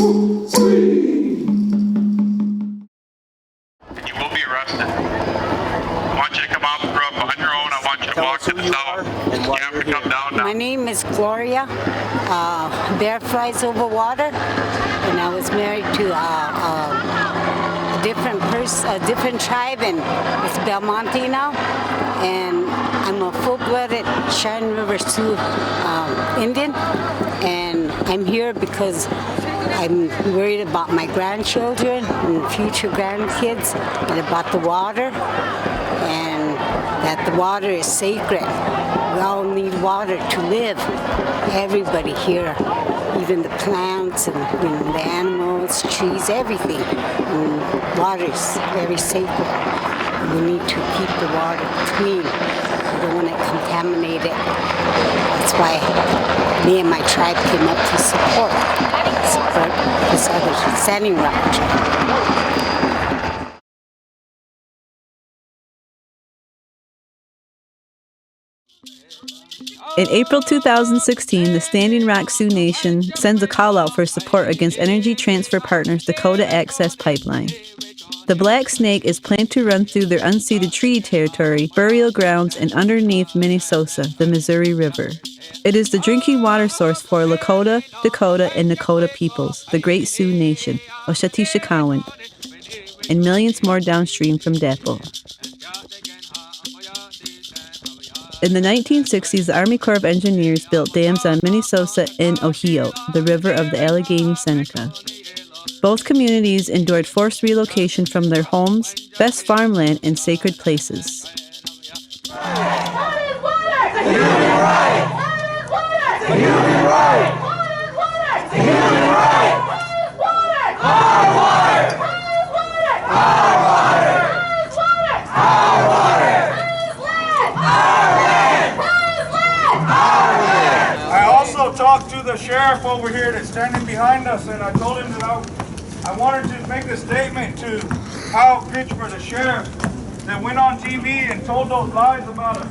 You will be arrested. I want you to come out and grow up on your own. I want you to walk to the south. You have to come down now. My name is Gloria. Bear flies over water, and I was married to a different tribe, and it's Belmonte now. And I'm a full-blooded Cheyenne River Sioux Indian, and I'm here because I'm worried about my grandchildren and future grandkids, and about the water, and that the water is sacred. We all need water to live. Everybody here, even the plants and the animals, trees, everything. And water is very sacred. We need to keep the water clean. We don't want to contaminate it. That's why me and my tribe came up to support this other Standing Rock tribe. In April 2016, the Standing Rock Sioux Nation sends a call-out for support against Energy Transfer Partners' Dakota Access Pipeline. The Black Snake is planned to run through their unceded treaty territory, burial grounds, and underneath Minnesota, the Missouri River. It is the drinking water source for Lakota, Dakota, and Nakota peoples, the Great Sioux Nation, Oshetishikawan, and millions more downstream from DAPL. In the 1960s, the Army Corps of Engineers built dams on Minnesota and Ohio, the river of the Allegheny Seneca. Both communities endured forced relocation from their homes, best farmland, and sacred places. Talked to the sheriff over here that's standing behind us, and I told him that I wanted to make a statement to Kyle Pitch for the sheriff that went on TV and told those lies about us.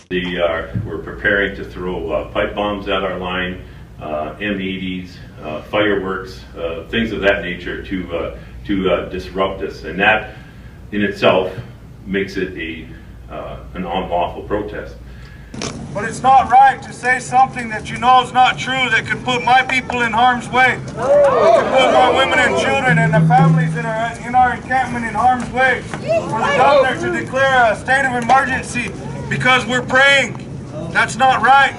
We're preparing to throw pipe bombs at our line, M80s, fireworks, things of that nature to disrupt us, and that in itself makes it an unlawful protest. But it's not right to say something that you know is not true, that could put my people in harm's way. It could put my women and children and the families that are in our encampment in harm's way. For the governor to declare a state of emergency because we're praying, that's not right.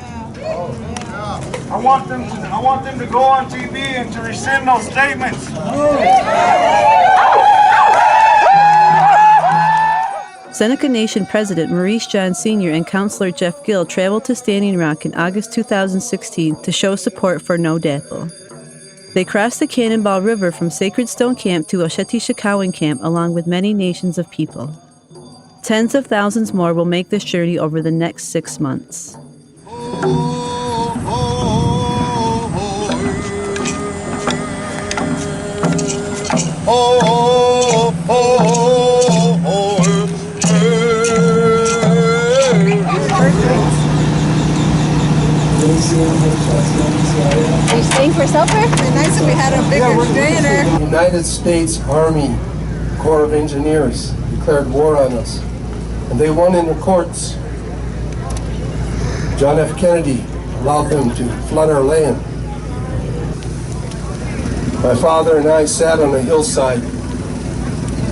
I want them to go on TV and to rescind those statements. Seneca Nation President Maurice John Sr. and Councilor Jeff Gill traveled to Standing Rock in August 2016 to show support for NoDAPL. They crossed the Cannonball River from Sacred Stone Camp to Oshetishikawan Camp along with many nations of people. Tens of thousands more will make this journey over the next 6 months. Are you staying for supper? It'd be nice if we had a bigger dinner. The United States Army Corps of Engineers declared war on us, and they won in the courts. John F. Kennedy allowed them to flood our land. My father and I sat on a hillside,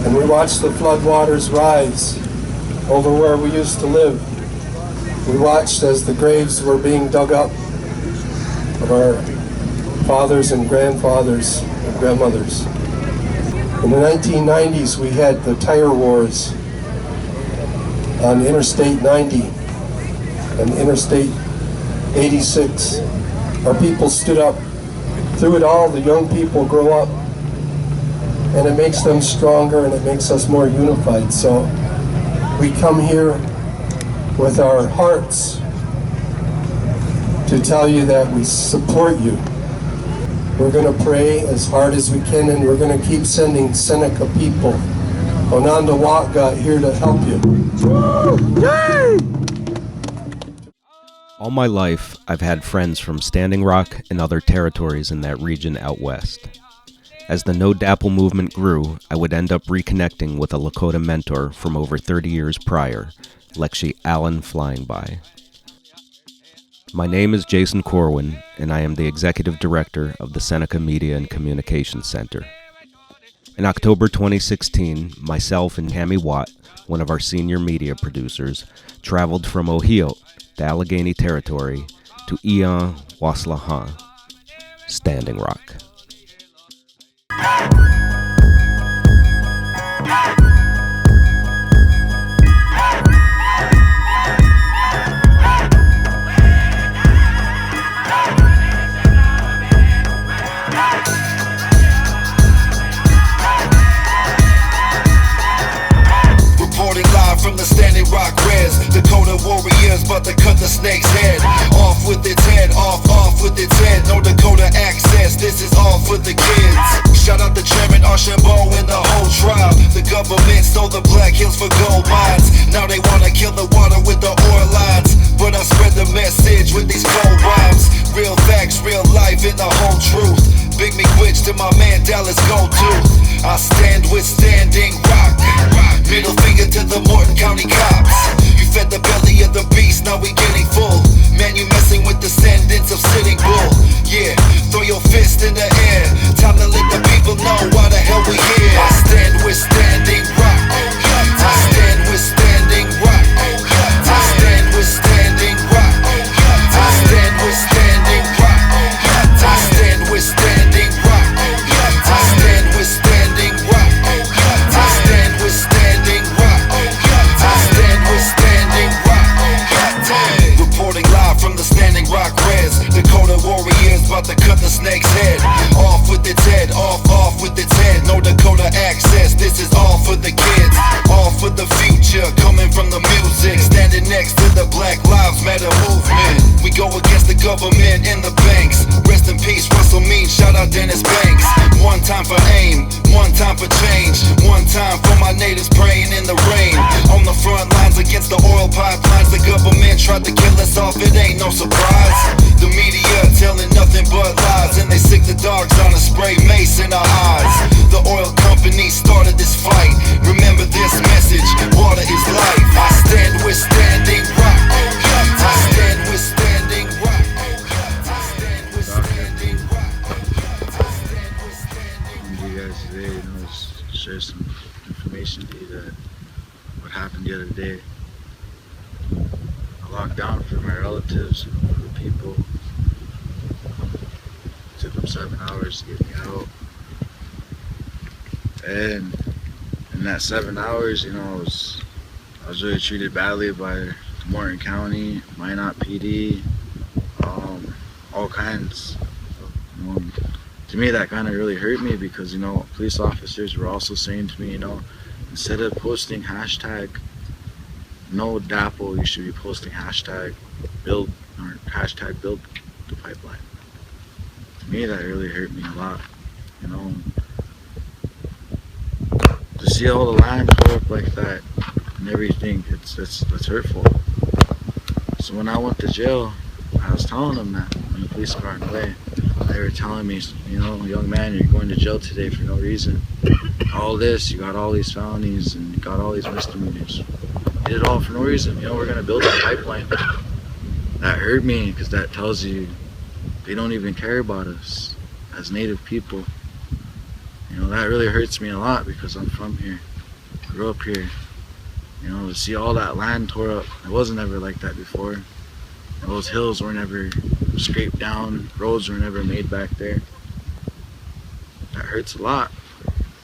and we watched the floodwaters rise over where we used to live. We watched as the graves were being dug up of our fathers and grandfathers and grandmothers. In the 1990s, we had the tire wars on Interstate 90 and Interstate 86. Our people stood up. Through it all, the young people grow up, and it makes them stronger and it makes us more unified. So we come here with our hearts to tell you that we support you. We're going to pray as hard as we can, and we're going to keep sending Seneca people. Onanda Wat got here to help you. All my life, I've had friends from Standing Rock and other territories in that region out west. As the NoDAPL movement grew, I would end up reconnecting with a Lakota mentor from over 30 years prior, Lexi Allen Flying By. My name is Jason Corwin, and I am the Executive Director of the Seneca Media and Communications Center. In October 2016, myself and Tami, one of our senior media producers, traveled from Ohio, the Allegheny Territory, to Ian Waslahan, Standing Rock. Reporting live from the Standing Rock Res, Dakota warriors about to cut the snake's head off with its head, off with its head. No Dakota access, this is all for the kids. Shout out to Chairman Archambault and the whole tribe. The government stole the Black Hills for gold mines. Now they wanna kill the water with the oil lines, but I spread the message with these cold rhymes. Real facts, real life, and the whole truth. Big McWitch to my man Dallas Gold Tooth. I stand with Standing Rock. Middle finger to the Morton County cops. You fed the belly of the beast, now we getting full. Man, you messing with descendants of Sitting Bull. Yeah, throw your fist in the air. Time to let the people know why the hell we here. I stand with Standing Rock. I stand with Standing Rock. I stand with Standing Rock. I stand with Standing Rock. I stand with Standing Rock. I stand with Standing Rock. I stand with Standing Rock. I stand with Standing Rock. Reporting live from the Standing Rock Res, Dakota warriors about to cut the snake's head off with its head, off with its head. No Dakota access, this is all for the kids, all for the future, coming from the music. Standing next to the Black Lives Matter movement. We go against the government and the banks. Rest in peace, Russell Mean, shout out Dennis Banks. One time for AIM, one time for change, one time for my natives praying in the rain. On the front lines against the oil pipelines, the government tried to kill us off, it ain't no surprise. The media telling nothing but lies, and they sick the dogs on a spray mace in our eyes. The oil companies started this fight. Remember this message, water is life. I stand with Standing Rock. I stand with Standing Rock. I stand with Standing Rock. I stand with Standing Rock. You guys today, just share some information to you that what happened the other day. I locked down for my relatives and other people. Took them 7 hours to get me out. And in that 7 hours, I was really treated badly by Morton County, Minot PD, all kinds. To me, that kind of really hurt me because, police officers were also saying to me, instead of posting hashtag NoDAPL, you should be posting hashtag build or hashtag build the pipeline. To me, that really hurt me a lot. To see all the land tore up like that and everything, it's hurtful. So when I went to jail, I was telling them that when the police got in the way. They were telling me, young man, you're going to jail today for no reason. All this, you got all these felonies and you got all these misdemeanors. You did it all for no reason. We're going to build a pipeline. That hurt me because that tells you they don't even care about us as Native people. That really hurts me a lot because I'm from here, grew up here. To see all that land tore up, it wasn't ever like that before. Those hills were never scraped down, roads were never made back there. That hurts a lot,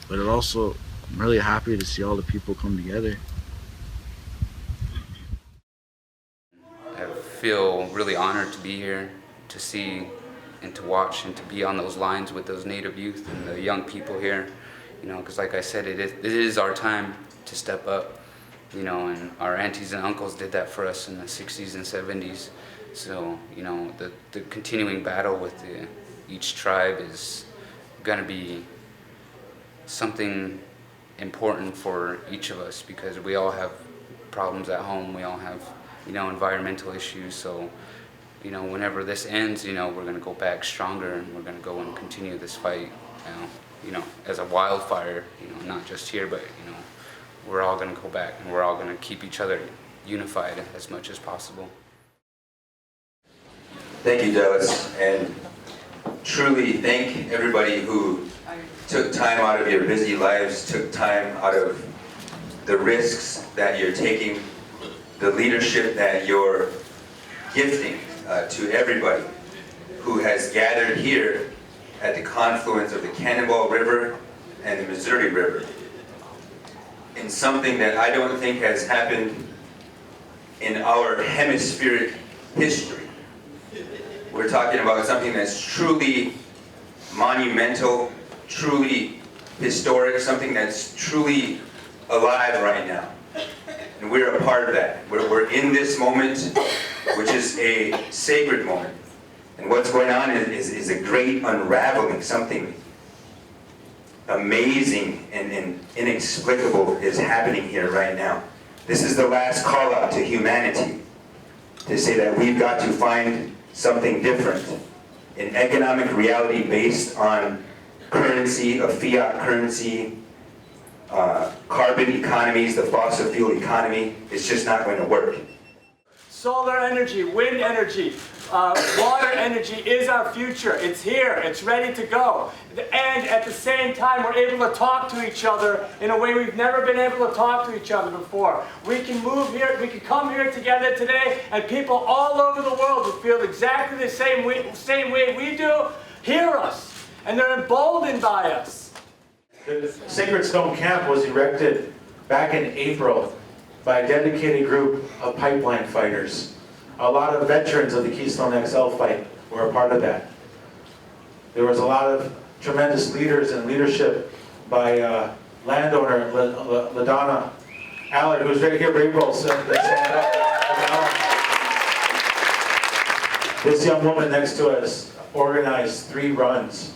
but it also, I'm really happy to see all the people come together. I feel really honored to be here, to see and to watch and to be on those lines with those Native youth and the young people here, because like I said, it is our time to step up, and our aunties and uncles did that for us in the 60s and 70s. So, the continuing battle with each tribe is going to be something important for each of us because we all have problems at home, we all have, environmental issues. So, whenever this ends, we're going to go back stronger and we're going to go and continue this fight. you know, as a wildfire, you know, not just here, but, you know, we're all going to go back and we're all going to keep each other unified as much as possible. Thank you, Dallas, and truly thank everybody who took time out of your busy lives, took time out of the risks that you're taking, the leadership that you're gifting to everybody who has gathered here at the confluence of the Cannonball River and the Missouri River in something that I don't think has happened in our hemispheric history. We're talking about something that's truly monumental, truly historic, something that's truly alive right now. And we're a part of that. We're in this moment, which is a sacred moment. And what's going on is a great unraveling. Something amazing and inexplicable is happening here right now. This is the last call out to humanity to say that we've got to find something different, an economic reality based on currency, a fiat currency, carbon economies, the fossil fuel economy. It's just not going to work. Solar energy, wind energy, water energy is our future. It's here, it's ready to go. And at the same time, we're able to talk to each other in a way we've never been able to talk to each other before. We can move here, we can come here together today, and people all over the world who feel exactly the same way we do, hear us, and they're emboldened by us. The Sacred Stone Camp was erected back in April by a dedicated group of pipeline fighters. A lot of veterans of the Keystone XL fight were a part of that. There was a lot of tremendous leaders and leadership by landowner LaDonna Allard, who's right here, April. Stand up. This young woman next to us organized 3 runs,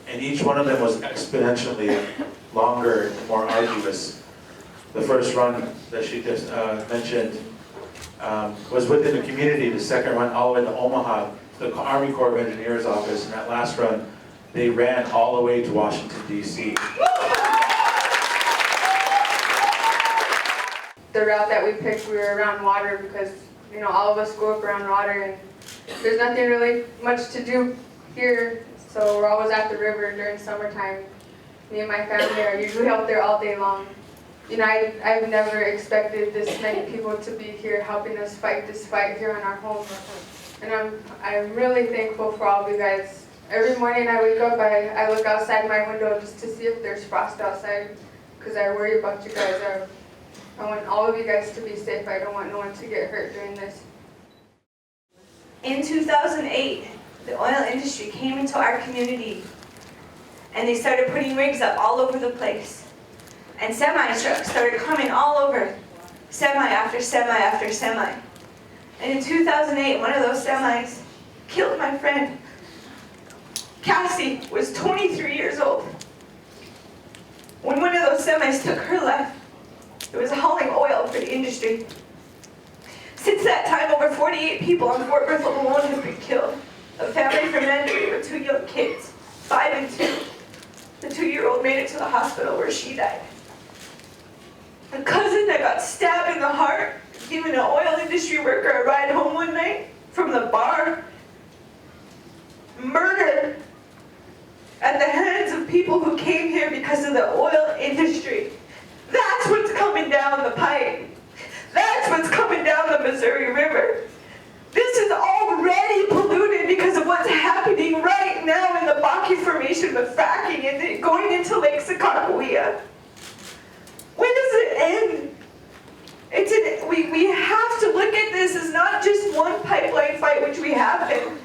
and each one of them was exponentially longer and more arduous. The first run that she just mentioned was within the community. The second run all the way to Omaha, the Army Corps of Engineers office, and that last run, they ran all the way to Washington, D.C. The route that we picked, we were around water because, you know, all of us grew up around water, and there's nothing really much to do here, so we're always at the river during summertime. Me and my family are usually out there all day long. You know, I've never expected this many people to be here helping us fight this fight here on our home. And I'm really thankful for all of you guys. Every morning I wake up, I look outside my window just to see if there's frost outside, because I worry about you guys. I want all of you guys to be safe. I don't want no one to get hurt during this. In 2008, the oil industry came into our community and they started putting rigs up all over the place. And semi-trucks started coming all over, semi after semi after semi. And in 2008, one of those semis killed my friend. Cassie was 23 years old. When one of those semis took her life, it was hauling oil for the industry. Since that time, over 48 people on Fort Berthold alone have been killed. A family from Mandarin with 2 young kids, 5 and 2. The 2-year-old made it to the hospital where she died. A cousin that got stabbed in the heart, giving an oil industry worker a ride home one night from the bar. Murdered at the hands of people who came here because of the oil industry. That's what's coming down the pipe. That's what's coming down the Missouri River. This is already polluted because of what's happening right now in the Bakken Formation with fracking and going into Lake Sakakawea. When does it end? We have to look at this as not just one pipeline fight, which we have been,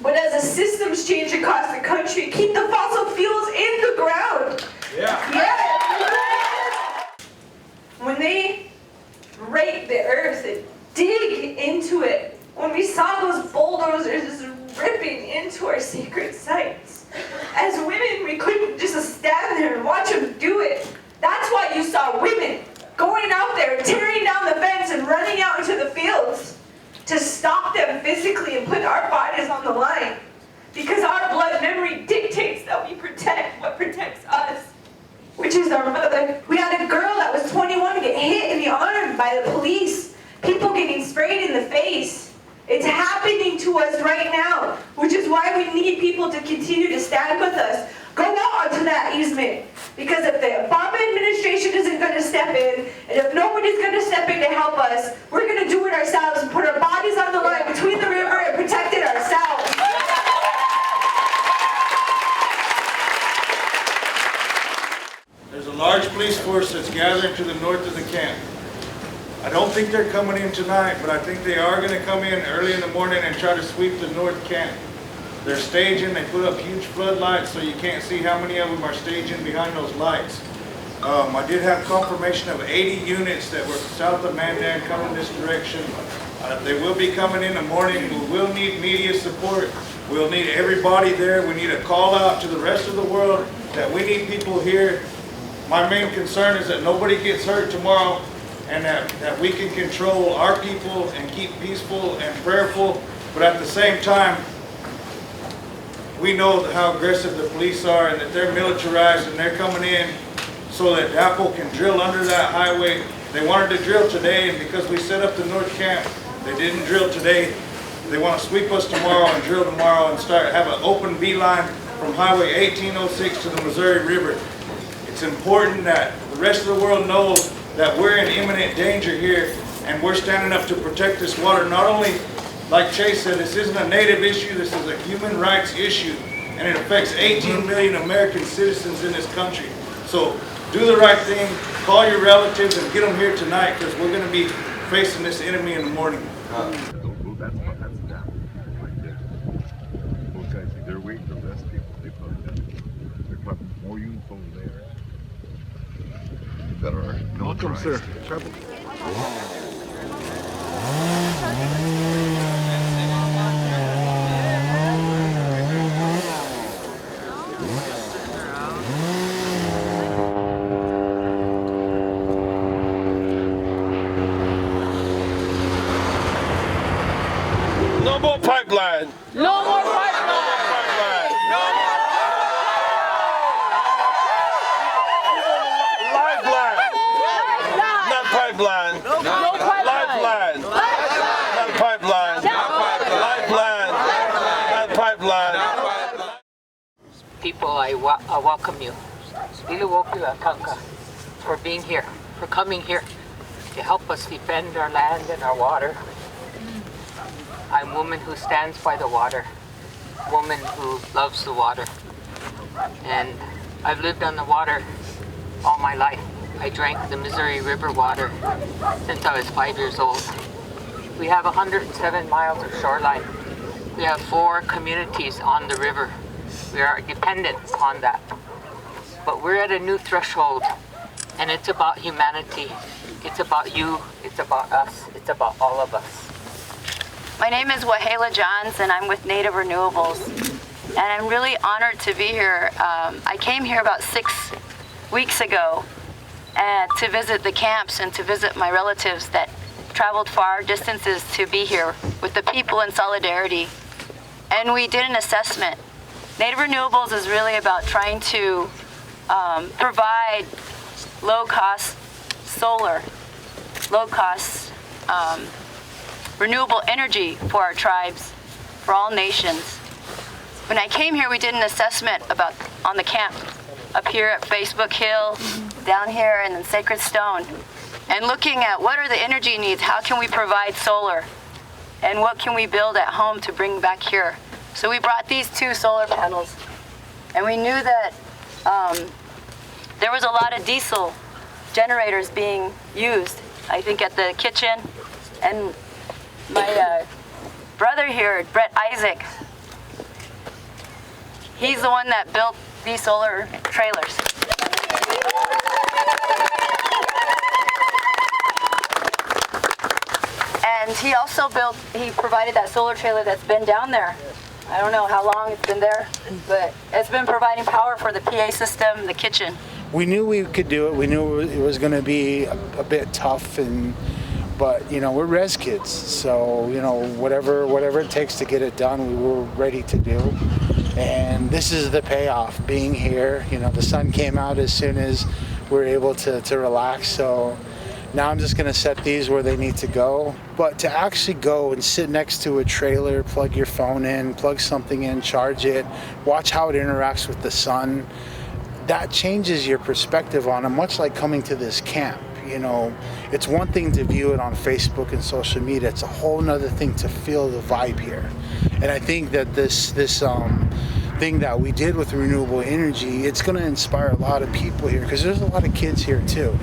but as a systems change across the country. Keep the fossil fuels in the ground. Yeah. When they rape the earth and dig into it, when we saw those bulldozers ripping into our sacred sites, as women, we couldn't just stand there and watch them do it. That's why you saw women going out there, tearing down the fence and running out into the fields to stop them physically and put our bodies on the line. Because our blood memory dictates that need people to continue to stand with us. Go out onto that easement. Because if the Obama administration isn't going to step in, and if nobody's going to step in to help us, we're going to do it ourselves and put our bodies on the line between the river and protect it ourselves. There's a large police force that's gathering to the north of the camp. I don't think they're coming in tonight, but I think they are going to come in early in the morning and try to sweep the north camp. They're staging, they put up huge floodlights so you can't see how many of them are staging behind those lights. I did have confirmation of 80 units that were south of Mandan coming this direction. They will be coming in the morning. We will need media support. We'll need everybody there. We need a call out to the rest of the world that we need people here. My main concern is that nobody gets hurt tomorrow and that we can control our people and keep peaceful and prayerful, but at the same time, we know how aggressive the police are and that they're militarized and they're coming in so that DAPL can drill under that highway. They wanted to drill today, and because we set up the north camp, they didn't drill today. They want to sweep us tomorrow and drill tomorrow and have an open beeline from Highway 1806 to the Missouri River. It's important that the rest of the world knows that we're in imminent danger here and we're standing up to protect this water. Not only, like Chase said, this isn't a native issue, this is a human rights issue, and it affects 18 million American citizens in this country. So do the right thing, call your relatives and get them here tonight, because we're going to be facing this enemy in the morning. They're waiting to arrest people. They're probably more units over there that are militarized. Welcome, sir. Trouble. No more pipeline. No more pipeline. No more lifeline. Not pipeline. No pipeline. Lifeline. Not pipeline. Lifeline. Not pipeline. People, I welcome you. For being here, for coming here to help us defend our land and our water. I'm a woman who stands by the water, a woman who loves the water. And I've lived on the water all my life. I drank the Missouri River water since I was 5 years old. We have 107 miles of shoreline. We have 4 communities on the river. We are dependent upon that. But we're at a new threshold, and it's about humanity. It's about you, it's about us, it's about all of us. My name is Wahala Johns, and I'm with Native Renewables, and I'm really honored to be here. I came here about 6 weeks ago to visit the camps and to visit my relatives that traveled far distances to be here with the people in solidarity. And we did an assessment. Native Renewables is really about trying to provide low-cost solar, low-cost renewable energy for our tribes, for all nations. When I came here, we did an assessment on the camp, up here at Facebook Hill, down here in Sacred Stone, and looking at what are the energy needs, how can we provide solar, and what can we build at home to bring back here. So we brought these 2 solar panels, and we knew that there was a lot of diesel generators being used, I think at the kitchen, and my brother here, Brett Isaac, he's the one that built these solar trailers. And he provided that solar trailer that's been down there. I don't know how long it's been there, but it's been providing power for the PA system, the kitchen. We knew we could do it. We knew it was going to be a bit tough, but we're res kids, so whatever it takes to get it done, we were ready to do. And this is the payoff, being here. The sun came out as soon as we were able to relax. So Now I'm just going to set these where they need to go. But to actually go and sit next to a trailer, plug your phone in, plug something in, charge it, watch how it interacts with the sun, that changes your perspective on it, much like coming to this camp. You know, it's one thing to view it on Facebook and social media. It's a whole nother thing to feel the vibe here. And I think that this thing that we did with renewable energy, it's going to inspire a lot of people here, because there's a lot of kids here too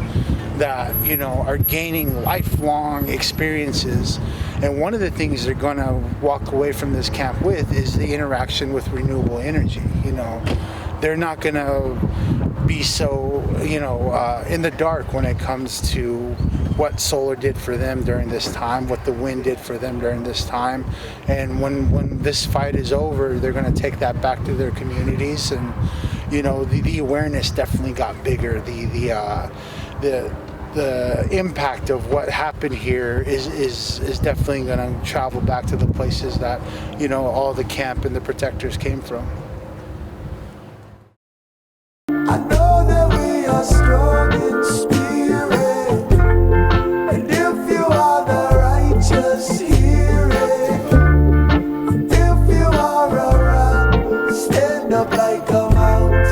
that, you know, are gaining lifelong experiences. And one of the things they're going to walk away from this camp with is the interaction with renewable energy. You know, they're not going to be so, you know, in the dark when it comes to what solar did for them during this time, what the wind did for them during this time. And when this fight is over, they're going to take that back to their communities. And, you know, the awareness definitely got bigger. The impact of what happened here is definitely going to travel back to the places that, you know, all the camp and the protectors came from. I know that we are strong in spirit, and if you are the righteous, hear it. If you are a rock, stand up like a mountain.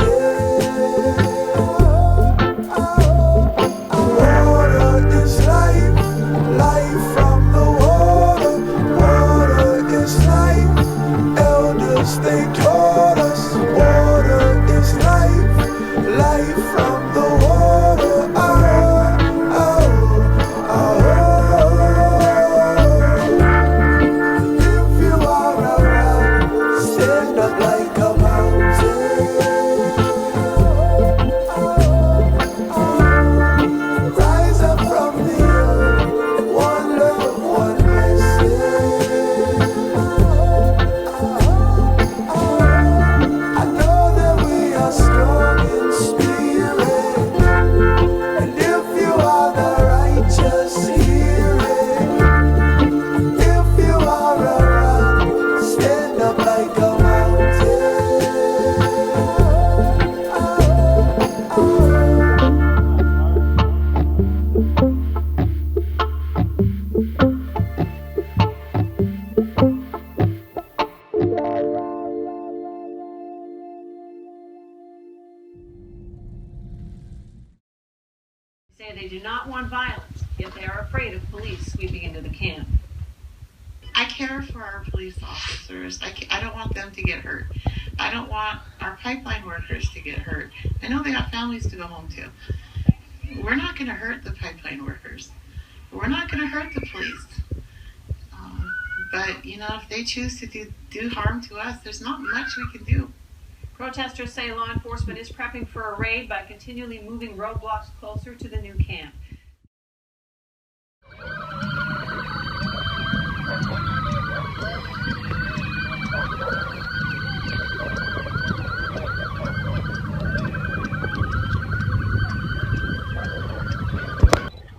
Water is life, life from the water. Water is life, elders they taught us. Water is life, life from the water. If you are a rock, stand up like a mountain. Rise up from the earth, one love, one message. I know that we are strong in spirit, and if you are the righteous, hear it. If you are a rock, stand up like a mountain. Say they do not want violence, yet they are afraid of police sweeping into the camp. I care for our police officers. I don't want them to get hurt. I don't want our pipeline workers to get hurt. I know they got families to go home to. We're not going to hurt the pipeline workers. We're not going to hurt the police. But, you know, if they choose to do harm to us, there's not much we can do. Protesters say law enforcement is prepping for a raid by continually moving roadblocks closer to the new camp.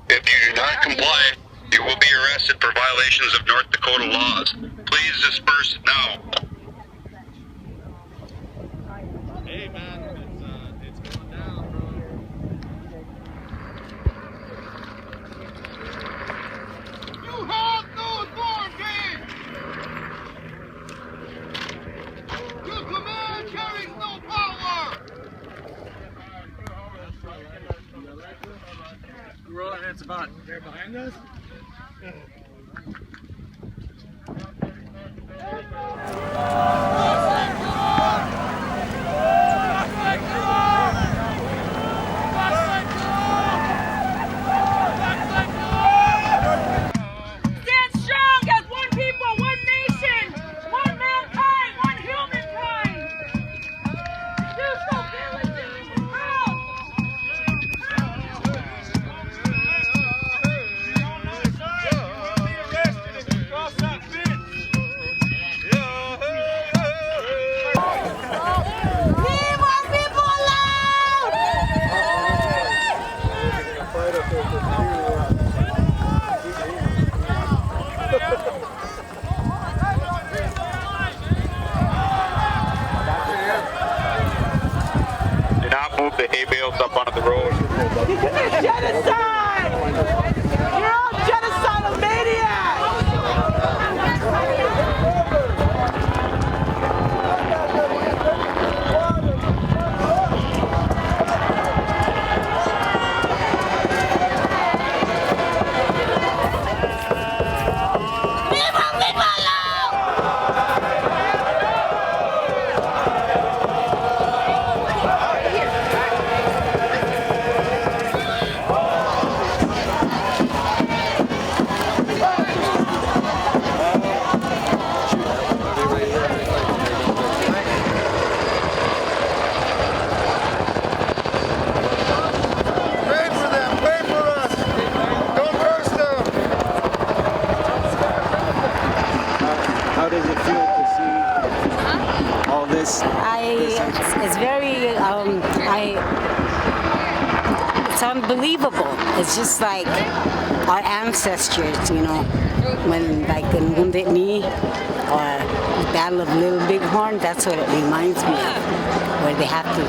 If you do not comply, you will be arrested for violations of North Dakota laws. Please disperse now. Hey man, it's going down, bro. You have no authority! Your command carries no power! Rolling, it's about. They're behind us? Stand strong as one people, one nation, one mankind, one humankind. Do so diligently and proud. Do not move the hay bales up onto the road. This is genocide! It's very, it's unbelievable. It's just like our ancestors, you know, when like in Wounded Knee or Battle of Little Bighorn, that's what it reminds me of, where they have to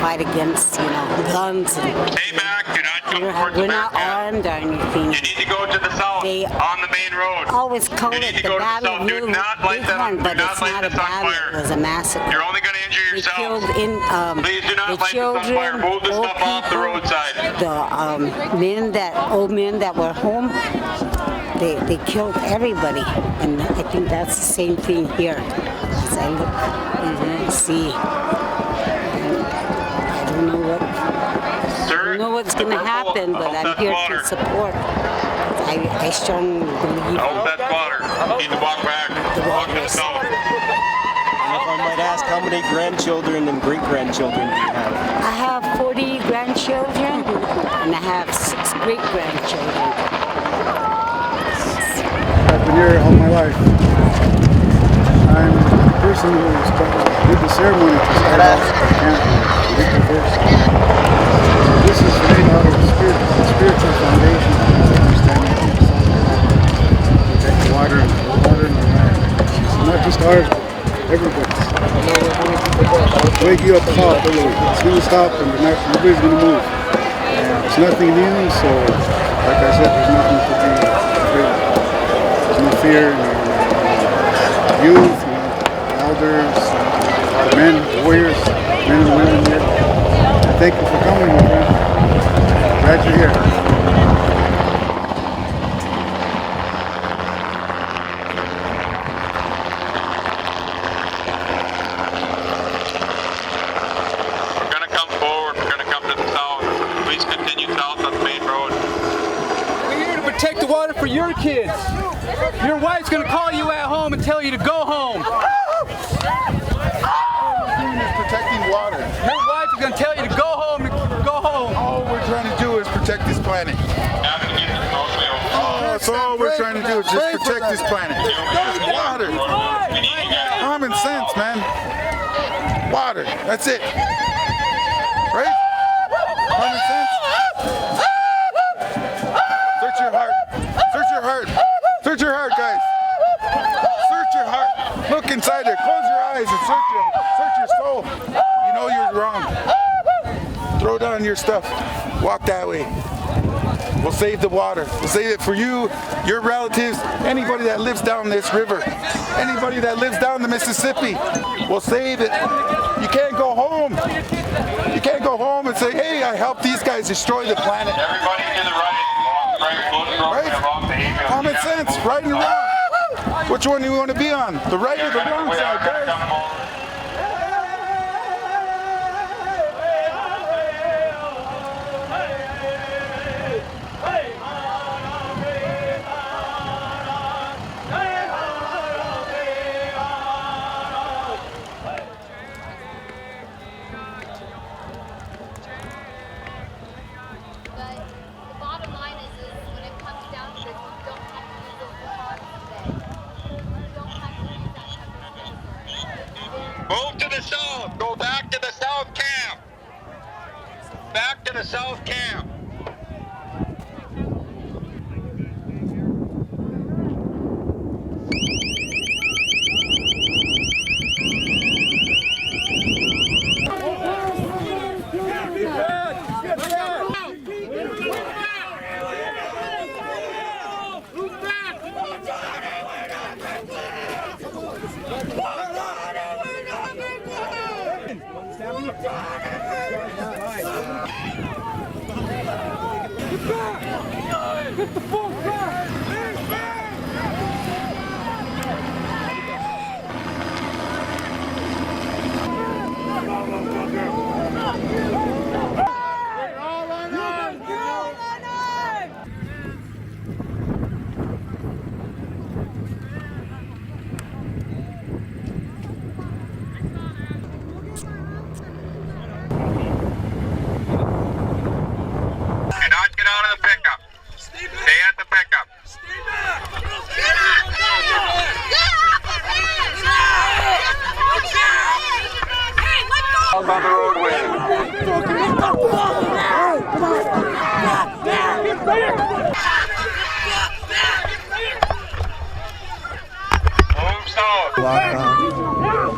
fight against, you know, guns. And Stay back, do not come towards we're the not armed or anything. You need to go to the south, They on the main road. always call it the Battle of Little Bighorn, but it's not a battle, it was a massacre. You're only going to injure yourself. They killed Please do not the light this on fire. children, Move the old stuff off the roadside. The old men that were home, they killed everybody, and I think that's the same thing here. As I look and see, I don't know what's going to happen, but I'm here to support. I strongly believe. I hope that's water. You need to walk back. Walk to the south. And if I might ask, how many grandchildren and great-grandchildren do you have? I have 40 grandchildren, and I have 6 great-grandchildren. I've been here all my life. I'm the person who did the ceremony to start off the camp April 1st. This is made out of spiritual foundation of understanding of protect the water and the land. It's not just ours, but everybody's. Wake you up, stop, it's going to stop and nobody's going to move. And it's nothing new, so like I said, there's nothing to be afraid of. There's no fear, youth, elders, men, warriors, men and women here. And thank you for coming, my friend. Glad you're here. We're going to come forward. We're going to come to the south. Please continue south on the main road. We're here to protect the water for your kids. Your wife's going to call you at home and tell you to go home. Protecting water. Your wife is going to tell you to go home. All we're trying to do is protect this planet. That's all we're trying to do is just protect this planet. Just water. Common sense, man. Water. That's it. Right? Common sense. Search your heart. Search your heart. Search your heart, guys. Search your heart. Look inside there. Close your eyes and search your soul. You know you're wrong. Throw down your stuff. Walk that way. We'll save the water. We'll save it for you, your relatives, anybody that lives down this river, anybody that lives down the Mississippi. We'll save it. You can't go home. You can't go home and say, hey, I helped these guys destroy the planet. Everybody to the right. Right? Common sense, right and wrong. Which one do you want to be on? The right or the wrong side, guys? Move to the south. Go back to the south camp. Back to the south camp. Get the full back! Do not get out of the pickup. Stay at the on the roadway. Move south.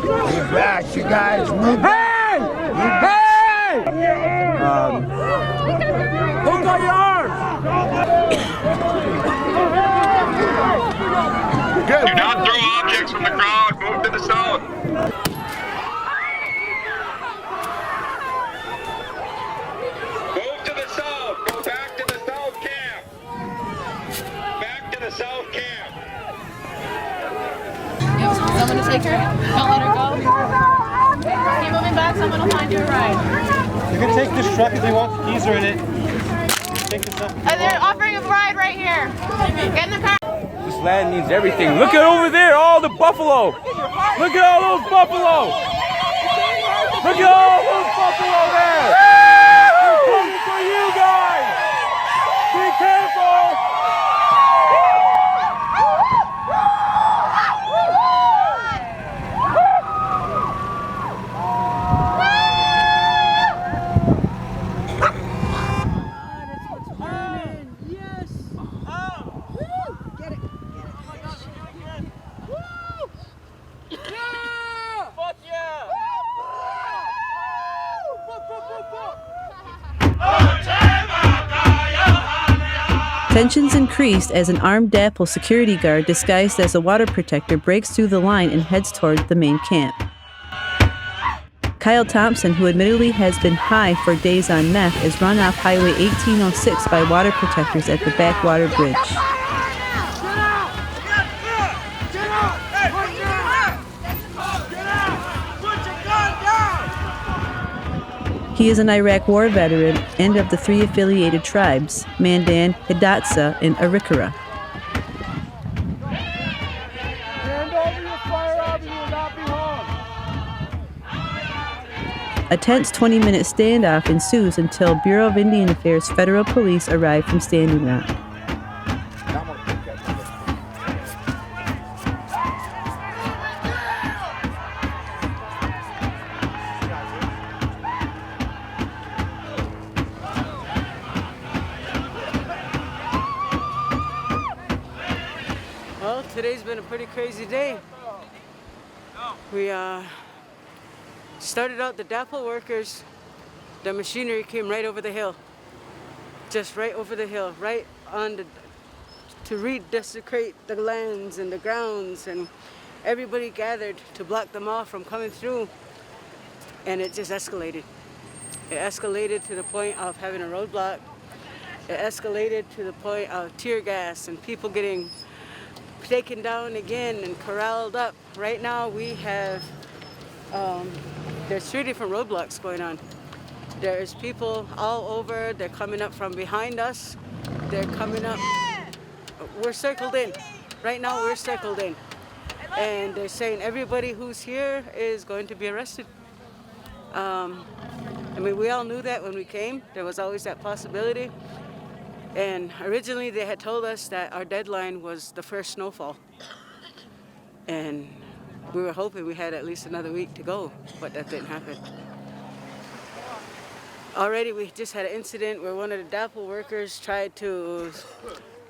Move back, you guys. Move back. Look on your arms! Do not throw objects from the crowd. Move to the south. Move to the south. Go back to the south camp. Back to the south camp. You have someone to take her? Don't let her go? Keep moving back, someone will find you a ride. You can take this truck if you want. Keys are in it. Take this up. They're offering a ride right here. Get in the car. This land needs everything. Look at over there, all the buffalo. Look at all those buffalo. Look at all those buffalo there. They're coming for you guys. Be careful. Tensions increased as an armed DAPL security guard disguised as a water protector breaks through the line and heads toward the main camp. Kyle Thompson, who admittedly has been high for days on meth, is run off Highway 1806 by water protectors at the Backwater Bridge. He is an Iraq war veteran and of the 3 affiliated tribes, Mandan, Hidatsa, and Arikara. A tense 20-minute standoff ensues until Bureau of Indian Affairs federal police arrive from Standing Rock. Well, today's been a pretty crazy day. We started out the DAPL workers. The machinery came right over the hill. Just right over the hill, right on to redesecrate the lands and the grounds, and everybody gathered to block them off from coming through, and it just escalated. It escalated to the point of having a roadblock. It escalated to the point of tear gas and people getting taken down again and corralled up. Right now we have, there's 3 different roadblocks going on. There's people all over. They're coming up from behind us. They're coming up. We're circled in. Right now we're circled in. And they're saying everybody who's here is going to be arrested. I mean, we all knew that when we came. There was always that possibility. And originally they had told us that our deadline was the first snowfall. And we were hoping we had at least another week to go, but that didn't happen. Already we just had an incident where one of the DAPL workers tried to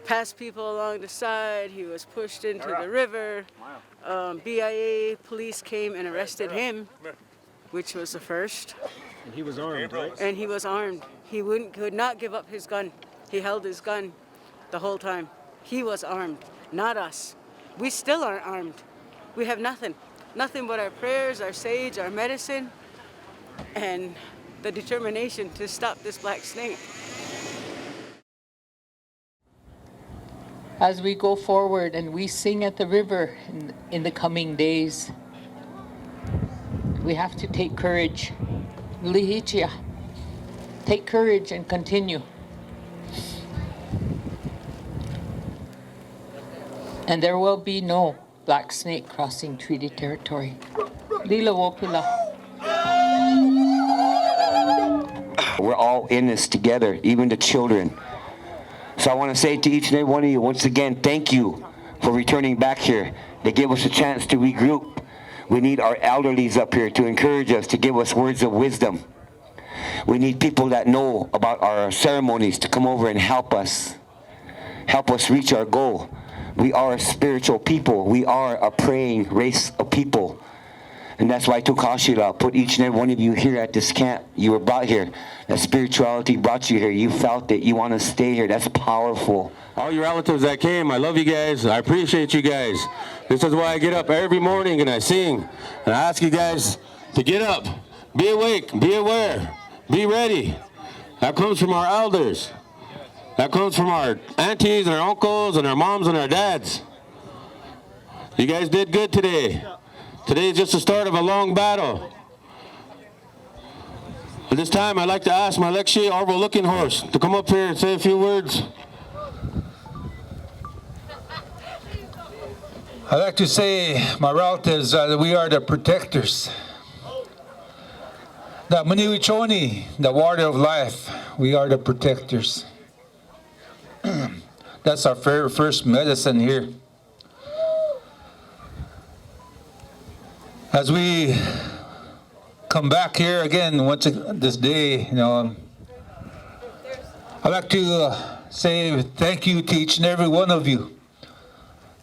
pass people along the side. He was pushed into the river. BIA police came and arrested him, which was the first. And he was armed, right? And he was armed. He could not give up his gun. He held his gun the whole time. He was armed, not us. We still aren't armed. We have nothing. Nothing but our prayers, our sage, our medicine, and the determination to stop this black snake. As we go forward and we sing at the river in the coming days, we have to take courage. Lihitia. Take courage and continue. And there will be no black snake crossing treaty territory. Lila Wopila. We're all in this together, even the children. So I want to say to each and every one of you, once again, thank you for returning back here. They gave us a chance to regroup. We need our elderlies up here to encourage us, to give us words of wisdom. We need people that know about our ceremonies to come over and help us reach our goal. We are a spiritual people. We are a praying race of people. And that's why Tukashila put each and every one of you here at this camp. You were brought here. That spirituality brought you here. You felt it. You want to stay here. That's powerful. All your relatives that came, I love you guys. I appreciate you guys. This is why I get up every morning and I sing. And I ask you guys to get up, be awake, be aware, be ready. That comes from our elders. That comes from our aunties and our uncles and our moms and our dads. You guys did good today. Today is just the start of a long battle. At this time, I'd like to ask my Lexi Arvo Looking Horse to come up here and say a few words. I'd like to say, my relatives, that we are the protectors. The Maniwichoni, the water of life, we are the protectors. That's our first medicine here. As we come back here again this day, I'd like to say thank you to each and every one of you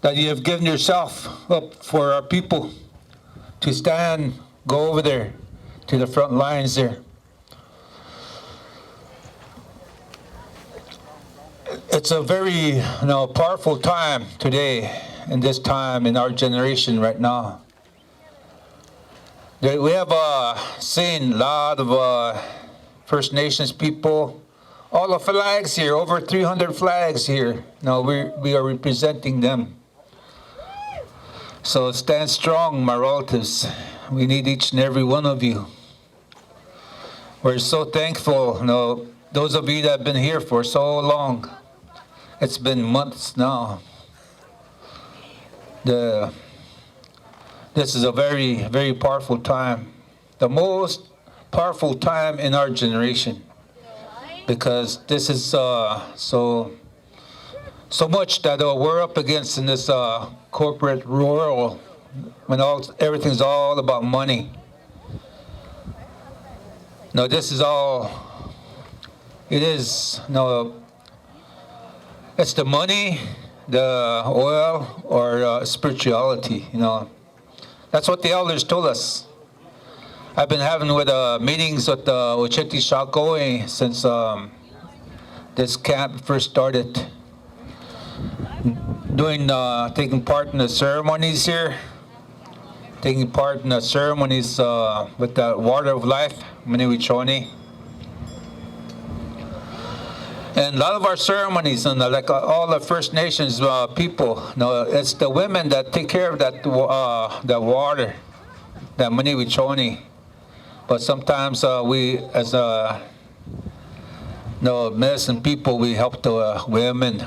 that you have given yourself up for our people to stand, go over there to the front lines there. It's a very powerful time today, in this time in our generation right now. We have seen a lot of First Nations people, all the flags here, over 300 flags here. Now we are representing them. So stand strong, my relatives. We need each and every one of you. We're so thankful, those of you that have been here for so long. It's been months now. This is a very, very powerful time. The most powerful time in our generation. Because this is so much that we're up against in this corporate world, when everything's all about money. No, this is all, it's the money, the oil, or spirituality, That's what the elders told us. I've been having meetings with Ocheti Shakoe since this camp first started. Taking part in the ceremonies here, taking part in the ceremonies with the water of life, Maniwichoni. And a lot of our ceremonies, and like all the First Nations people, it's the women that take care of that water, that Maniwichoni. But sometimes we, as medicine people, we help the women.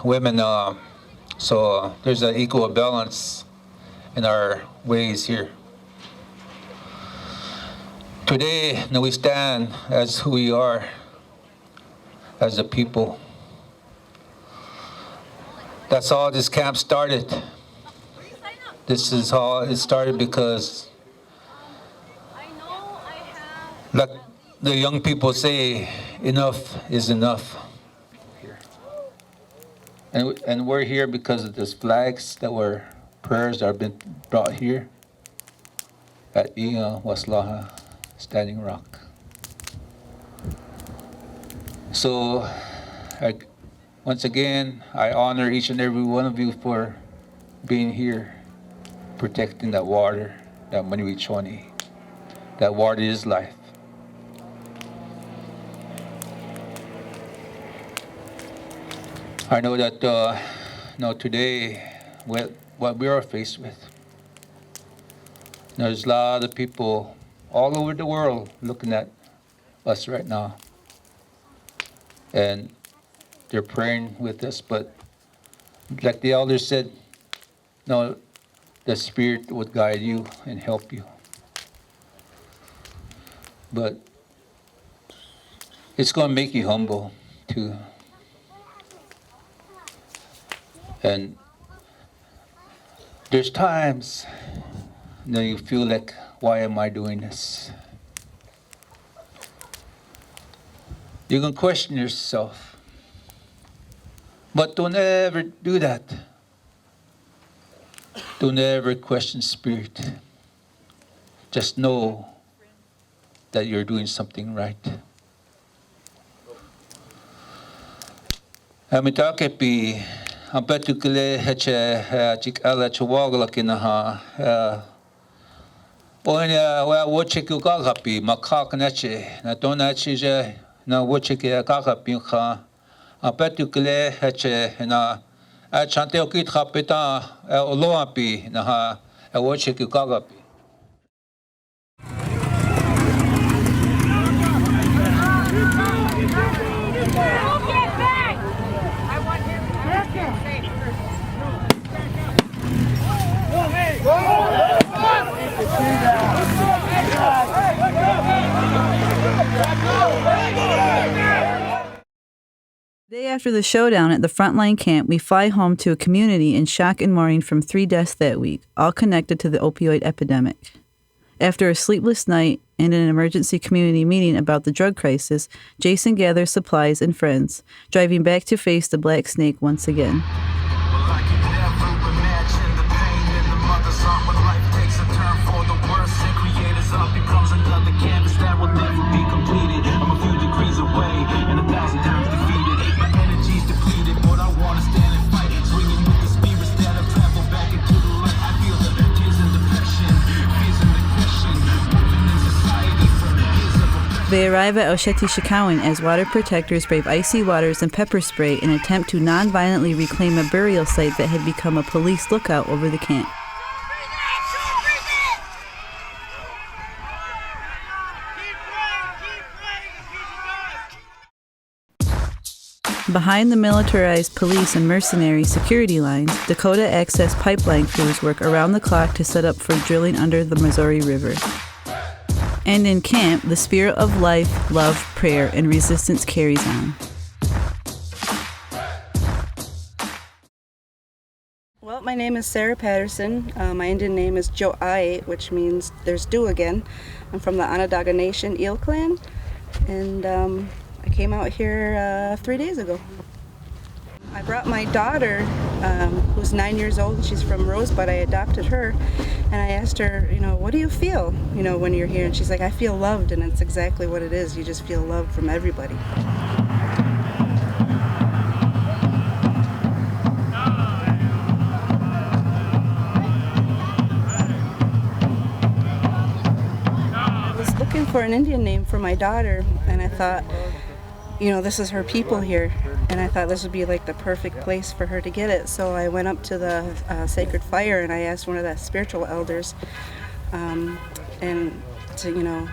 So there's an equal balance in our ways here. Today, we stand as who we are, as a people. That's how this camp started. This is how it started because, like the young people say, enough is enough. And we're here because of these flags that were prayers that have been brought here at Waslaha Standing Rock. So, once again, I honor each and every one of you for being here, protecting that water, that Maniwichoni. That water is life. I know that today, what we are faced with, there's a lot of people all over the world looking at us right now. And they're praying with us, but like the elders said, the Spirit would guide you and help you. But it's going to make you humble too. And there's times you feel like, why am I doing this? You can question yourself, but don't ever do that. Don't ever question spirit. Just know that you're doing something right. Amitake pi ampetukele heche chik ala chawagla kinaha onya wa wochiku kagapi makak nache na tonachi je na wochike kagapi kha ampetukele heche na achante okit khapeta oloapi na ha wochiku kagapi. The day after the showdown at the frontline camp, we fly home to a community in shock and mourning from 3 deaths that week, all connected to the opioid epidemic. After a sleepless night and an emergency community meeting about the drug crisis, Jason gathers supplies and friends, driving back to face the Black Snake once again. They arrive at Osheti-Shikawin as water protectors brave icy waters and pepper spray in an attempt to non-violently reclaim a burial site that had become a police lookout over the camp. Behind the militarized police and mercenary security lines, Dakota Access pipeline crews work around the clock to set up for drilling under the Missouri River. And in camp, the spirit of life, love, prayer, and resistance carries on. Well, my name is Sarah Patterson. My Indian name is Jo'ai, which means there's dew again. I'm from the Onondaga Nation Eel Clan, and I came out here 3 days ago. I brought my daughter, who's 9 years old. She's from Rosebud. I adopted her, and I asked her, what do you feel, when you're here? And she's like, I feel loved, and it's exactly what it is. You just feel love from everybody. I was looking for an Indian name for my daughter, and I thought, this is her people here, and I thought this would be like the perfect place for her to get it. So I went up to the sacred fire and I asked one of the spiritual elders, and to,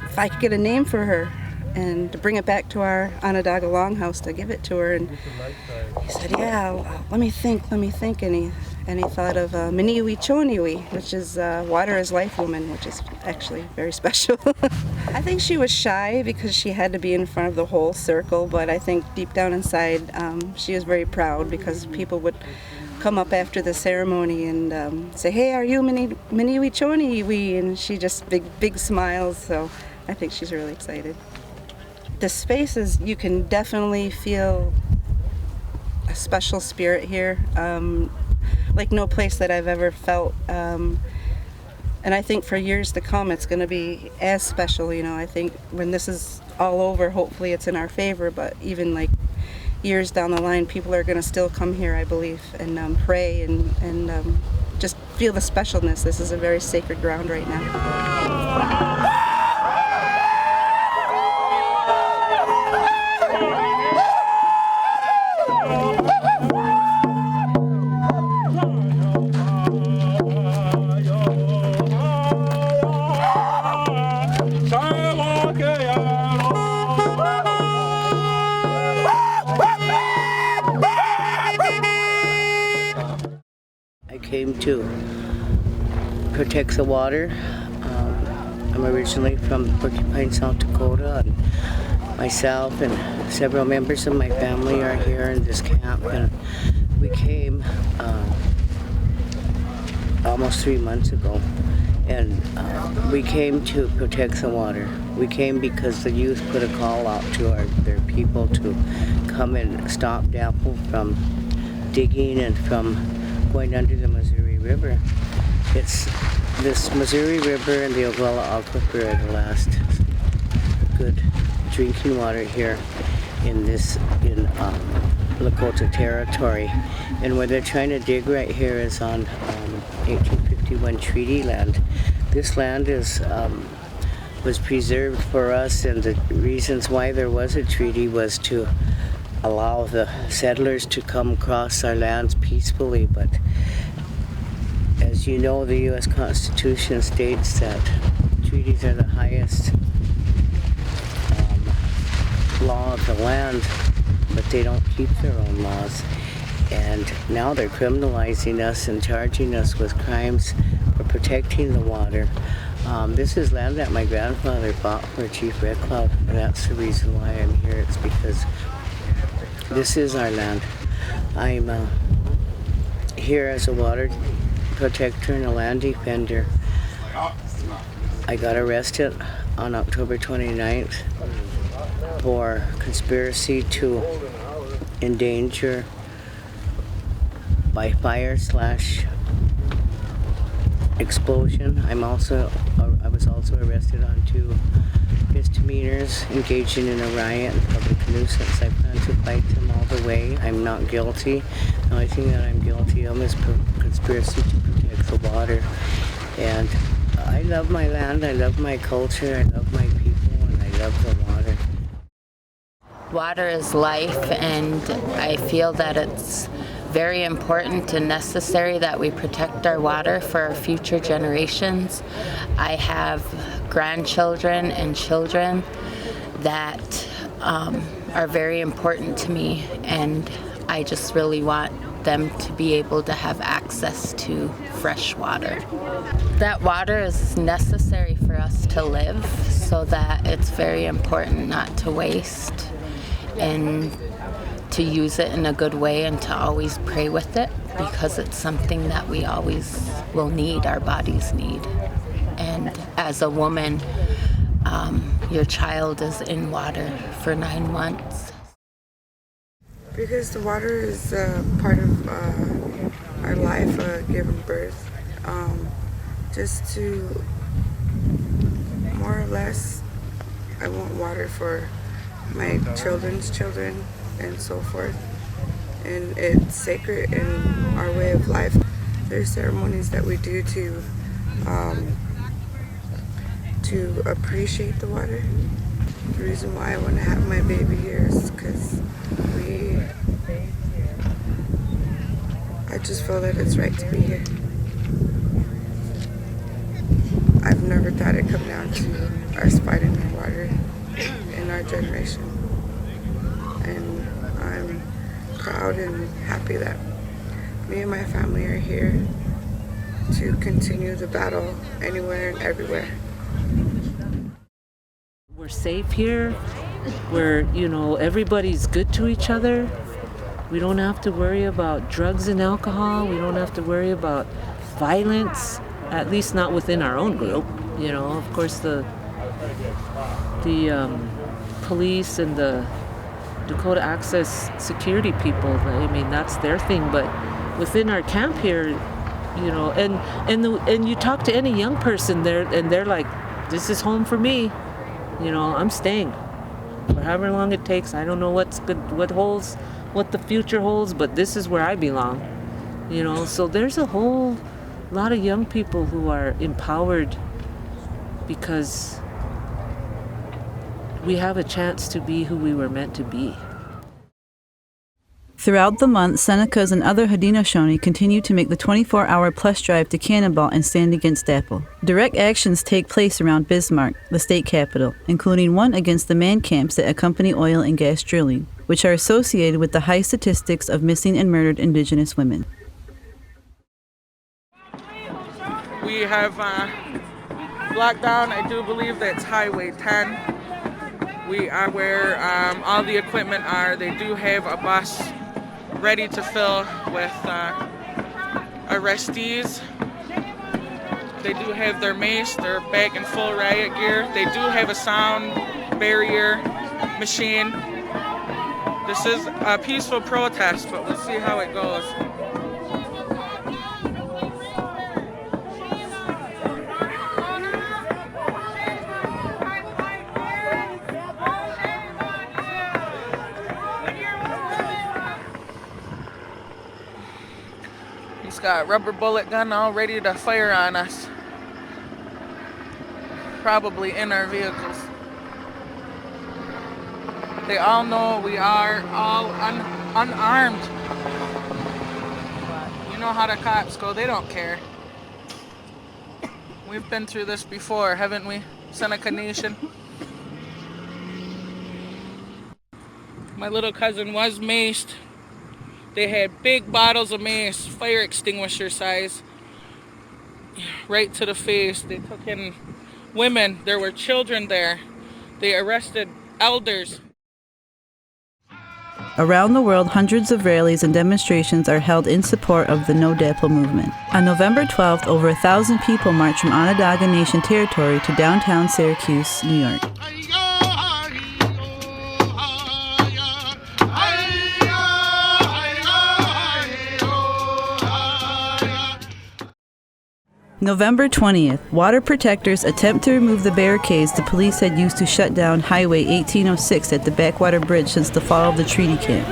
if I could get a name for her and to bring it back to our Onondaga Longhouse to give it to her. And he said, yeah, let me think, and he thought of Miniwi Choniwi, which is Water is Life Woman, which is actually very special. I think she was shy because she had to be in front of the whole circle, but I think deep down inside she was very proud because people would come up after the ceremony and say, hey, are you Miniwi Choniwi? And she just big smiles, so I think she's really excited. The spaces, you can definitely feel a special spirit here. Like no place that I've ever felt, and I think for years to come it's going to be as special. I think when this is all over, hopefully it's in our favor, but even like years down the line, people are going to still come here, I believe, and pray and just feel the specialness. This is a very sacred ground right now. Came to protect the water. I'm originally from Porcupine, South Dakota, and myself and several members of my family are here in this camp, and we came almost 3 months ago, And we came to protect the water. We came because the youth put a call out to their people to come and stop DAPL from digging and from going under the Missouri River. It's this Missouri River and the Oglala Aquifer are the last good drinking water here in Lakota territory. And where they're trying to dig right here is on 1851 treaty land. This land was preserved for us, and the reasons why there was a treaty was to allow the settlers to come across our lands peacefully. But as you know, the U.S. Constitution states that treaties are the highest law of the land, but they don't keep their own laws. And now they're criminalizing us and charging us with crimes for protecting the water. This is land that my grandfather bought for Chief Red Cloud, and that's the reason why I'm here. It's because this is our land. I'm here as a water protector and a land defender. I got arrested on October 29th for conspiracy to endanger by fire / explosion. I was also arrested on 2 misdemeanors, engaging in a riot and public nuisance. I plan to fight them all the way. I'm not guilty. The only thing that I'm guilty of is conspiracy to protect the water. And I love my land, I love my culture, I love my people, and I love the water. Water is life, and I feel that it's very important and necessary that we protect our water for our future generations. I have grandchildren and children that are very important to me, and I just really want them to be able to have access to fresh water. That water is necessary for us to live, so that it's very important not to waste and to use it in a good way, and to always pray with it, because it's something that we always will need, our bodies need. And as a woman, your child is in water for 9 months. Because the water is part of our life, giving birth. Just to, more or less, I want water for my children's children and so forth. And it's sacred in our way of life. There's ceremonies that we do to appreciate the water. The reason why I want to have my baby here is because I just feel that it's right to be here. I've never thought it'd come down to us fighting the water in our generation. And I'm proud and happy that me and my family are here to continue the battle anywhere and everywhere. We're safe here. We're, everybody's good to each other. We don't have to worry about drugs and alcohol. We don't have to worry about violence, at least not within our own group. Of course, the police and the Dakota Access security people, that's their thing. But within our camp here, and you talk to any young person there, and they're like, "This is home for me. I'm staying for however long it takes. I don't know what's good, what the future holds, but this is where I belong." So there's a whole lot of young people who are empowered because we have a chance to be who we were meant to be. Throughout the month, Senecas and other Haudenosaunee continue to make the 24-hour plus drive to Cannonball and stand against DAPL. Direct actions take place around Bismarck, the state capital, including one against the man camps that accompany oil and gas drilling, which are associated with the high statistics of missing and murdered Indigenous women. We have locked down, I do believe that's Highway 10. We are where all the equipment are. They do have a bus ready to fill with arrestees. They do have their mace. They're back in full riot gear. They do have a sound barrier machine. This is a peaceful protest, but we'll see how it goes. He's got a rubber bullet gun all ready to fire on us. Probably in our vehicles. They all know we are all unarmed. You know how the cops go, they don't care. We've been through this before, haven't we, Seneca Nation? My little cousin was maced. They had big bottles of mace, fire extinguisher size, right to the face. They took in women. There were children there. They arrested elders. Around the world, hundreds of rallies and demonstrations are held in support of the NoDAPL movement. On November 12th, over 1,000 people marched from Onondaga Nation territory to downtown Syracuse, New York. November 20th, water protectors attempt to remove the barricades the police had used to shut down Highway 1806 at the Backwater Bridge since the fall of the treaty camp.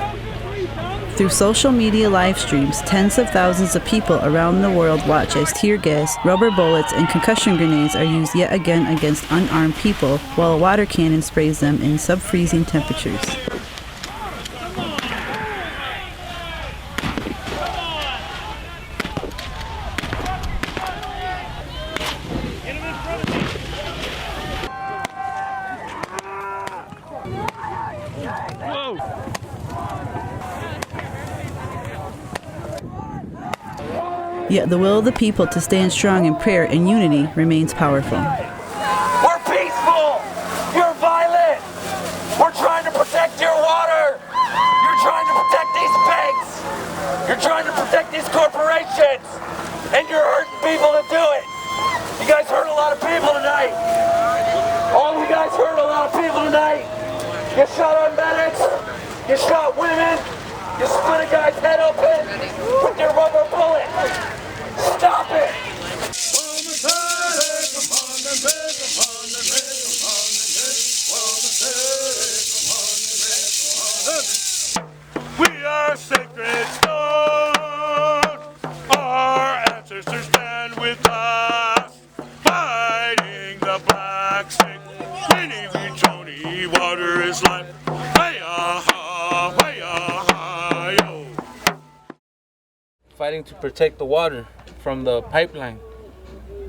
Through social media live streams, tens of thousands of people around the world watch as tear gas, rubber bullets, and concussion grenades are used yet again against unarmed people, while a water cannon sprays them in sub-freezing temperatures. Yet the will of the people to stand strong in prayer and unity remains powerful. We're peaceful! You're violent! We're trying to protect your water! You're trying to protect these pigs! You're trying to protect these corporations! And you're hurting people to do it! You guys hurt a lot of people tonight! All you guys hurt a lot of people tonight! You shot our medics! You shot women! You split a guy's head open with your rubber bullet! Stop it! We are sacred stone. Our ancestors stand with us, fighting the black snake. Winnie, water is life. Fighting to protect the water from the pipeline.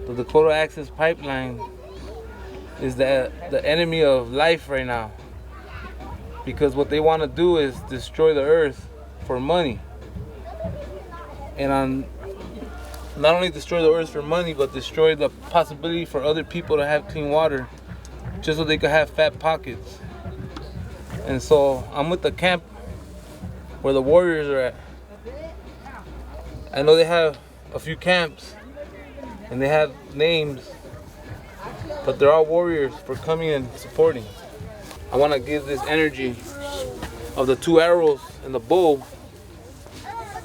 The Dakota Access Pipeline is the enemy of life right now, because what they want to do is destroy the earth for money, and not only destroy the earth for money, but destroy the possibility for other people to have clean water just so they could have fat pockets. And so I'm with the camp where the warriors are at. I know they have a few camps and they have names, but they're all warriors for coming and supporting. I want to give this energy of the 2 arrows and the bow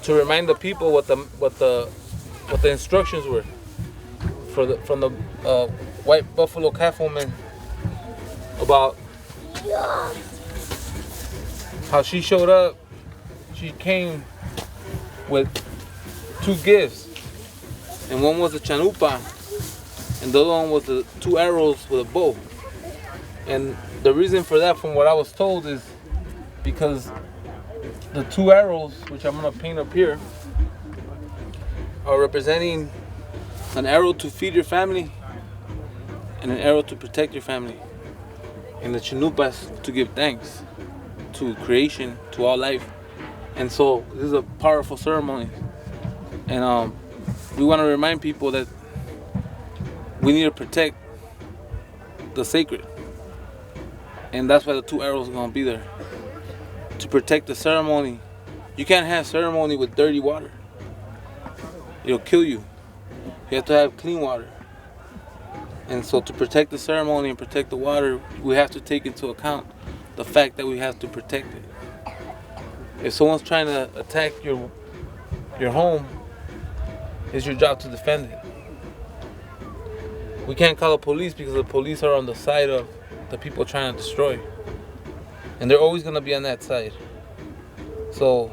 to remind the people what the instructions were from the white buffalo calf woman about how she showed up. She came with 2 gifts, and one was a chanupa, and the other one was the 2 arrows with a bow. And the reason for that, from what I was told, is because the 2 arrows, which I'm gonna paint up here, are representing an arrow to feed your family and an arrow to protect your family, and the chanupas to give thanks to creation, to all life. And so this is a powerful ceremony. And we want to remind people that we need to protect the sacred. And that's why the 2 arrows are going to be there. To protect the ceremony. You can't have ceremony with dirty water. It'll kill you. You have to have clean water. And so to protect the ceremony and protect the water, we have to take into account the fact that we have to protect it. If someone's trying to attack your home, it's your job to defend it. We can't call the police because the police are on the side of the people trying to destroy. And they're always going to be on that side. So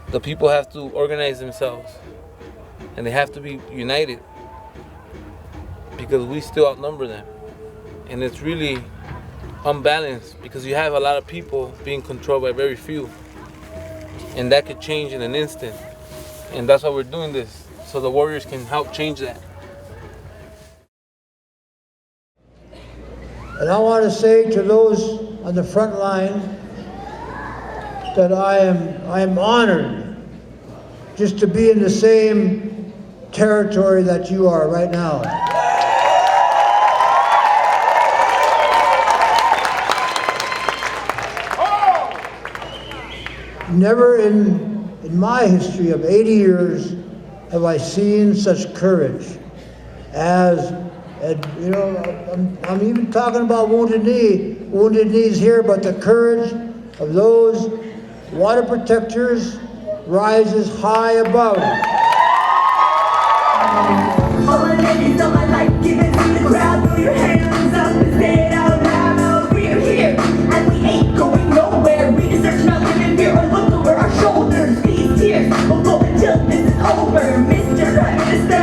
the people have to organize themselves. And they have to be united. Because we still outnumber them. And it's really unbalanced because you have a lot of people being controlled by very few. And that could change in an instant. And that's why we're doing this. So the warriors can help change that. And I want to say to those on the front line that I am honored just to be in the same territory that you are right now. Never in my history of 80 years have I seen such courage as, you know, I'm even talking about wounded knees here, but the courage of those water protectors rises high above it. All my ladies, all my life, give it to the crowd, throw your hands up and say it out loud. We're here, and we ain't going nowhere. We deserve nothing in fear or look over our shoulders. These tears will go until this is over. Mr. Prime Minister,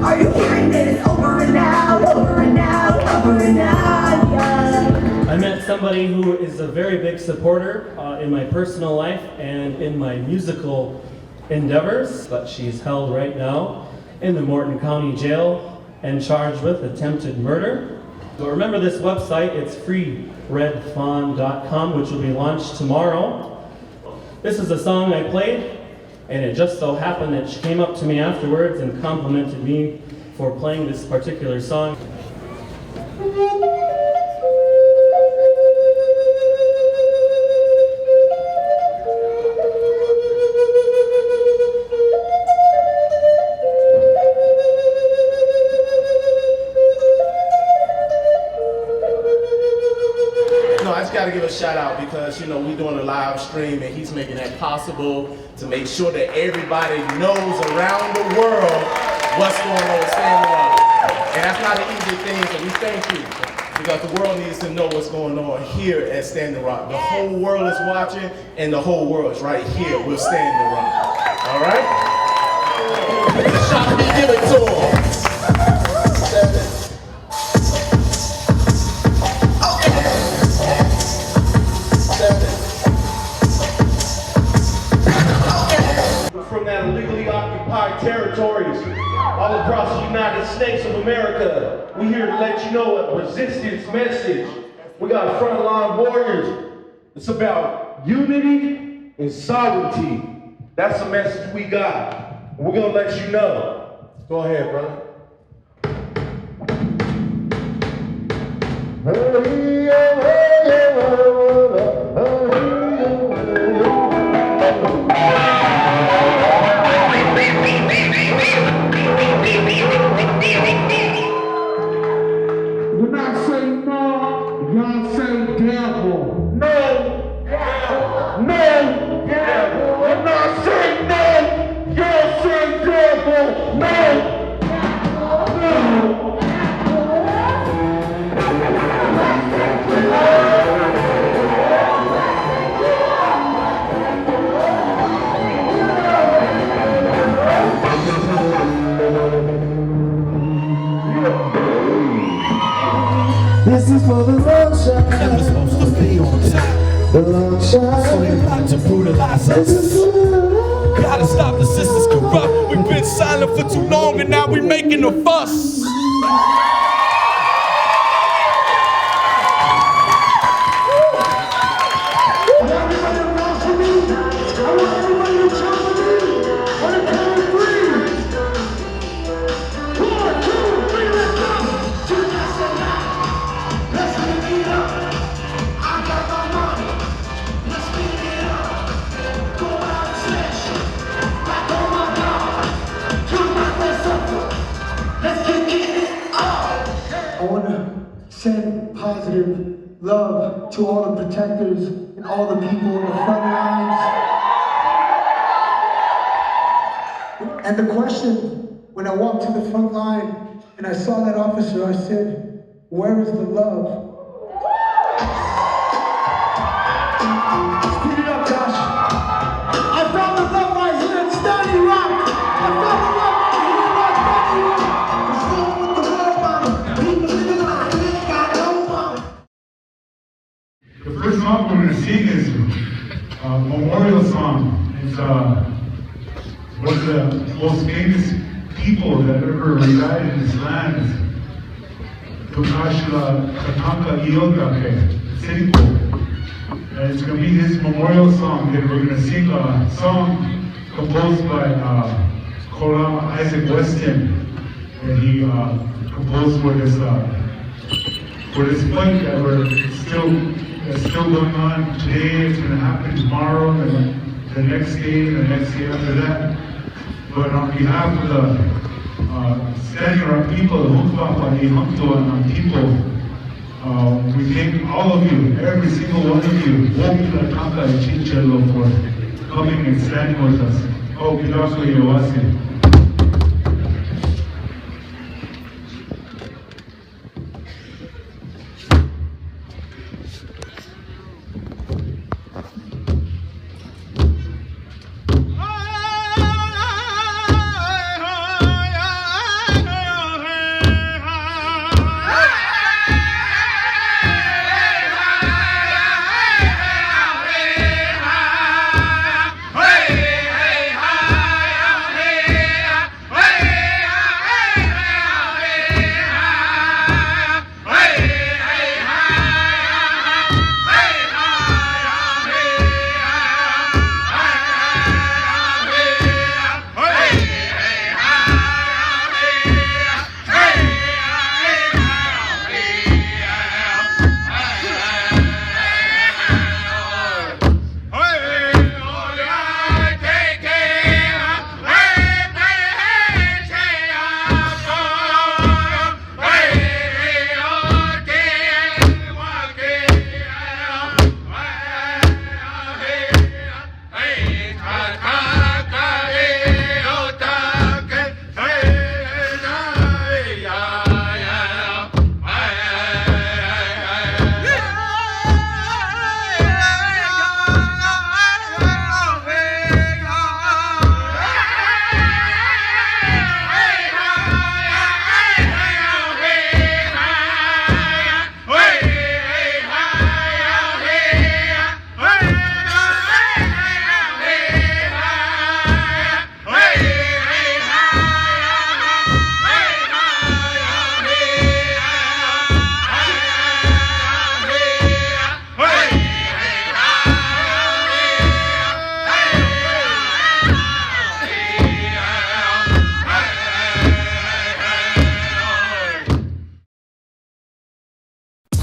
are you hearing this? Over and out, over and out, over and out, yeah. I met somebody who is a very big supporter in my personal life and in my musical endeavors, but she's held right now in the Morton County Jail and charged with attempted murder. So remember this website, it's freeredfawn.com, which will be launched tomorrow. This is a song I played, and it just so happened that she came up to me afterwards and complimented me for playing this particular song. Got to give a shout out because, you know, we're doing a live stream and he's making that possible to make sure that everybody knows around the world what's going on with Standing Rock. And that's not an easy thing, so we thank you because the world needs to know what's going on here at Standing Rock. The whole world is watching and the whole world is right here with Standing Rock. All right? Shout me, give it to him. From that illegally occupied territories all across the United States of America. We're here to let you know a resistance message. We got frontline warriors. It's about unity and sovereignty. That's the message we got. And we're gonna let you know. Go ahead, brother. When I say no, y'all say devil. No, no, devil. When I say no, y'all say devil. No, this is for the long shot. Never supposed to be on top. The long shot. So they're about to brutalize us. Gotta stop the sisters corrupt. We've been silent for too long and now we're making a fuss. Let's kick it off. send positive love to all the protectors and all the people in the front lines. And the question, when I walked to the front line and I saw that officer, I said, where is the love? Speed it up, Josh. I found the love right here at Stony Rock. I found the love right here at Stony Rock. It's going with the love bomb. People living like they ain't got no bomb. The first song we're going to sing is a memorial song. It's one of the most famous people that ever resided in this land. Tukashla Katanka Iotake, Seneca. And it's going to be his memorial song that we're going to sing a song composed by Corwin Isaac Weston that he composed for this fight that that's still going on today. It's going to happen tomorrow and the next day and the next day after that. But on behalf of the standing around people, the Hunkpapa, the Hunktoa people, we thank all of you, every single one of you, for coming and standing with us. Oh, Pidako Yawasi.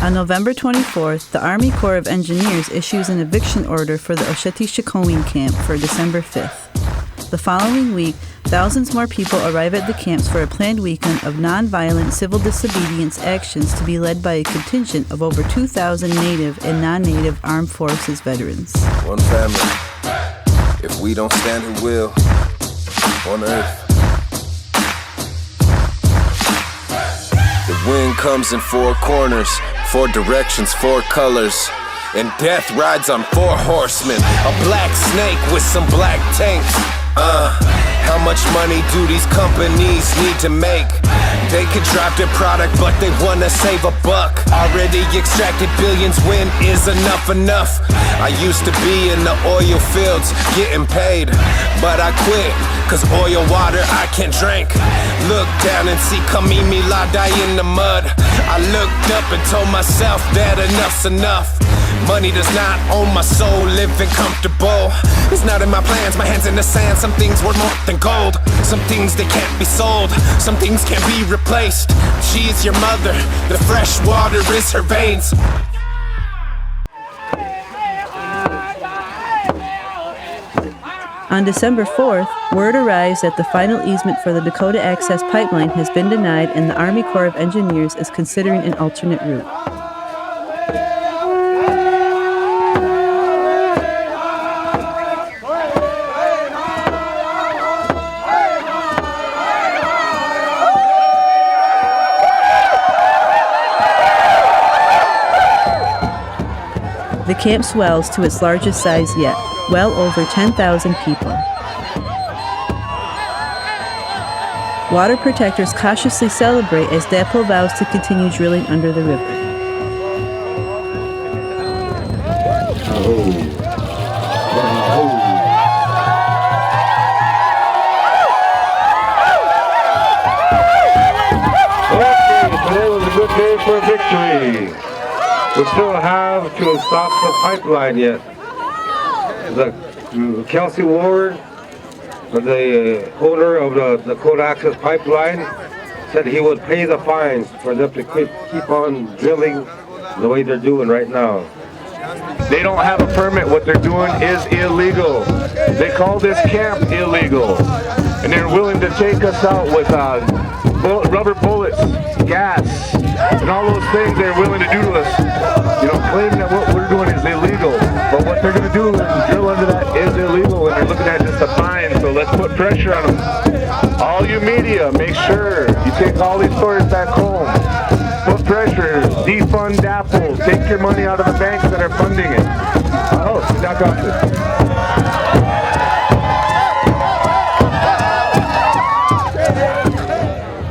On November 24th, the Army Corps of Engineers issues an eviction order for the Osheti-Shikowin camp for December 5th. The following week, thousands more people arrive at the camps for a planned weekend of non-violent civil disobedience actions to be led by a contingent of over 2,000 Native and non-Native armed forces veterans. One family. If we don't stand, who will? On earth. The wind comes in four corners, 4 directions, 4 colors. And death rides on 4 horsemen. A black snake with some black tanks. How much money do these companies need to make? They could drop their product, but they wanna save a buck. Already extracted billions, when is enough enough? I used to be in the oil fields, getting paid, but I quit, cause oil water I can't drink. Look down and see Kamimi Ladai in the mud. I looked up and told myself that enough's enough. Money does not own my soul, living comfortable. It's not in my plans, my hands in the sand. Some things worth more than gold. Some things they can't be sold. Some things can't be replaced. She is your mother, the fresh water is her veins. On December 4th, word arrives that the final easement for the Dakota Access Pipeline has been denied and the Army Corps of Engineers is considering an alternate route. The camp swells to its largest size yet, well over 10,000 people. Water protectors cautiously celebrate as DAPL vows to continue drilling under the river. Today was a good day for victory. We still have to stop the pipeline yet. The Kelsey Ward, the owner of the Dakota Access Pipeline, said he would pay the fines for them to keep on drilling the way they're doing right now. They don't have a permit. What they're doing is illegal. They call this camp illegal. And they're willing to take us out with rubber bullets, gas, and all those things they're willing to do to us. You know, claiming that what we're doing is illegal. But what they're going to do is drill under that is illegal, and they're looking at just a fine. So let's put pressure on them. All you media, make sure you take all these stories back home. Put pressure, defund DAPL, take your money out of the banks that are funding it. Oh, Dakota.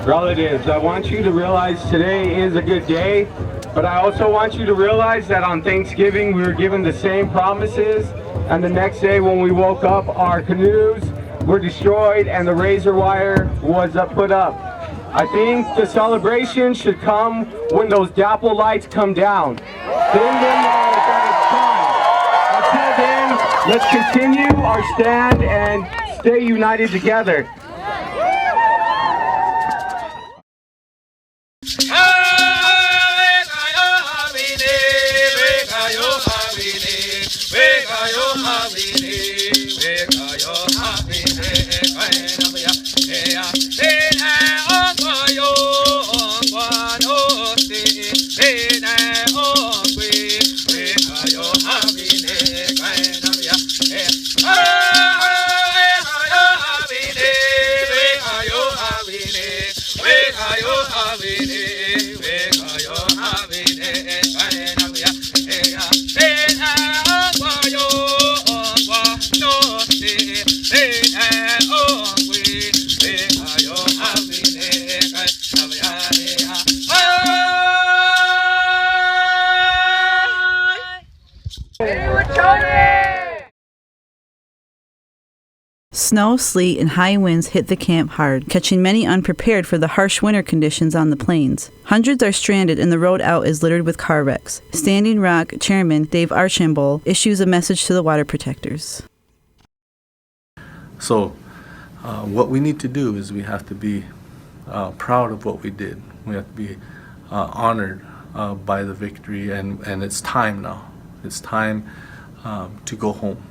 Relatives, I want you to realize today is a good day, but I also want you to realize that on Thanksgiving we were given the same promises, and the next day when we woke up, our canoes were destroyed and the razor wire was put up. I think the celebration should come when those DAPL lights come down. Send them that it's time. Until then, let's continue our stand and stay united together. Snow, sleet, and high winds hit the camp hard, catching many unprepared for the harsh winter conditions on the plains. Hundreds are stranded and the road out is littered with car wrecks. Standing Rock Chairman Dave Archambault issues a message to the water protectors. So what we need to do is we have to be proud of what we did. We have to be honored by the victory, and it's time now. It's time to go home.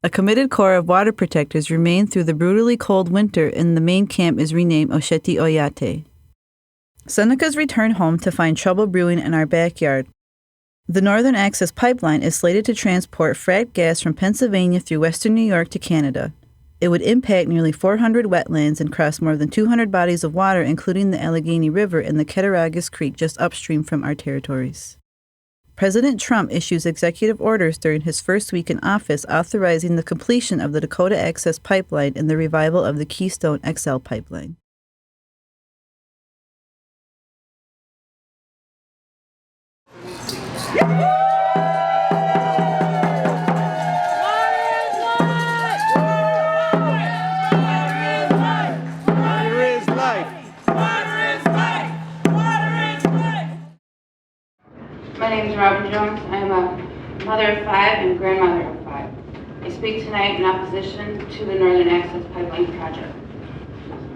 A committed corps of water protectors remain through the brutally cold winter, and the main camp is renamed Osheti Oyate. Seneca's returned home to find trouble brewing in our backyard. The Northern Access Pipeline is slated to transport fracked gas from Pennsylvania through western New York to Canada. It would impact nearly 400 wetlands and cross more than 200 bodies of water, including the Allegheny River and the Cattaraugus Creek just upstream from our territories. President Trump issues executive orders during his first week in office authorizing the completion of the Dakota Access Pipeline and the revival of the Keystone XL pipeline. My name is Robin Jones. I am a mother of 5 and grandmother of 5. I speak tonight in opposition to the Northern Access Pipeline project.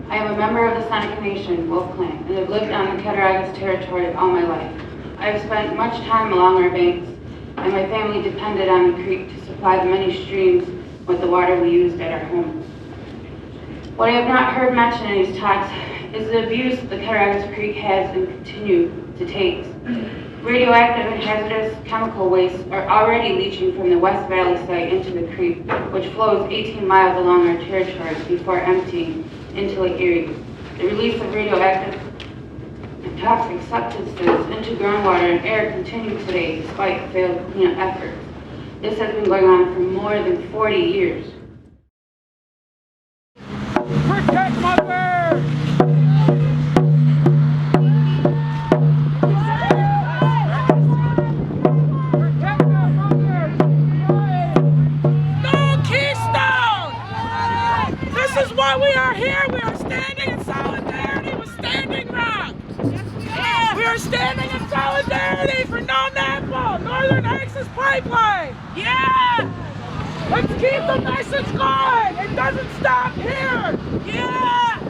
I am a member of the Seneca Nation, Wolf Clan, and have lived on the Cattaraugus territory all my life. I have spent much time along our banks, and my family depended on the creek to supply the many streams with the water we used at our home. What I have not heard mentioned in these talks is the abuse the Cattaraugus Creek has and continue to take. Radioactive and hazardous chemical wastes are already leaching from the West Valley site into the creek, which flows 18 miles along our territory before emptying into Lake Erie. The release of radioactive and toxic substances into groundwater and air continues today despite failed cleanup efforts. This has been going on for more than 40 years. Protect my bird! No Keystone! This is why we are here. We are standing in solidarity with Standing Rock. We are standing in solidarity for NoNAPL, Northern Access Pipeline. Yeah! Let's keep the message going. It doesn't stop here. Yeah!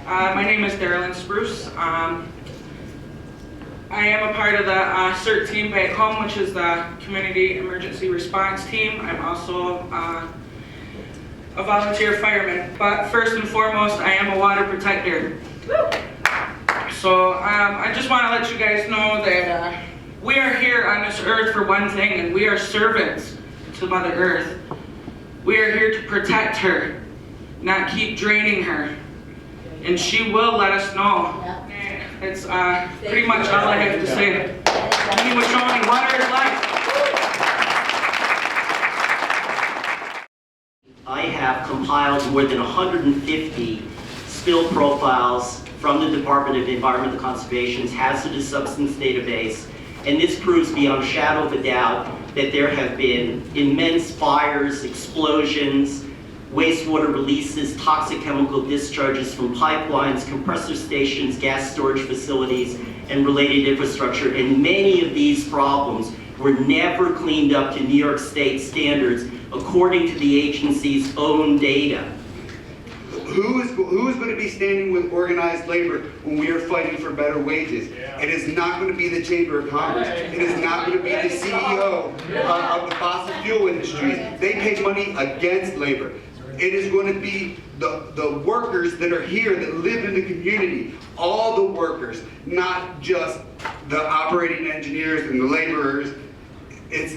My name is Darylyn Spruce. I am a part of the CERT team back home, which is the Community Emergency Response Team. I'm also a volunteer fireman, but first and foremost, I am a water protector. So I just want to let you guys know that we are here on this earth for one thing, and we are servants to Mother Earth. We are here to protect her, not keep draining her, and she will let us know. It's pretty much all I have to say. Tami was showing water is life. I have compiled more than 150 spill profiles from the Department of Environmental Conservation's Hazardous Substance Database, and this proves beyond a shadow of a doubt that there have been immense fires, explosions, wastewater releases, toxic chemical discharges from pipelines, compressor stations, gas storage facilities, and related infrastructure. And many of these problems were never cleaned up to New York State standards according to the agency's own data. Who is going to be standing with organized labor when we are fighting for better wages? It is not going to be the Chamber of Commerce. It is not going to be the CEO of the fossil fuel industries. They pay money against labor. It is going to be the workers that are here that live in the community, all the workers, not just the operating engineers and the laborers. It's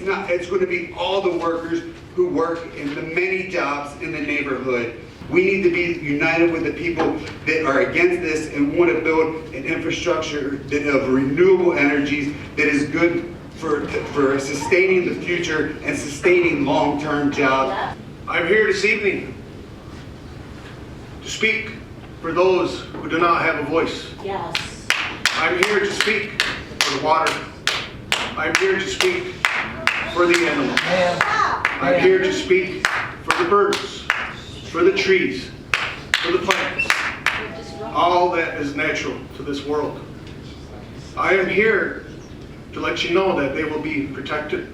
going to be all the workers who work in the many jobs in the neighborhood. We need to be united with the people that are against this and want to build an infrastructure of renewable energies that is good for sustaining the future and sustaining long-term jobs. I'm here this evening to speak for those who do not have a voice. Yes. I'm here to speak for the water. I'm here to speak for the animals. I'm here to speak for the birds, for the trees, for the plants, all that is natural to this world. I am here to let you know that they will be protected.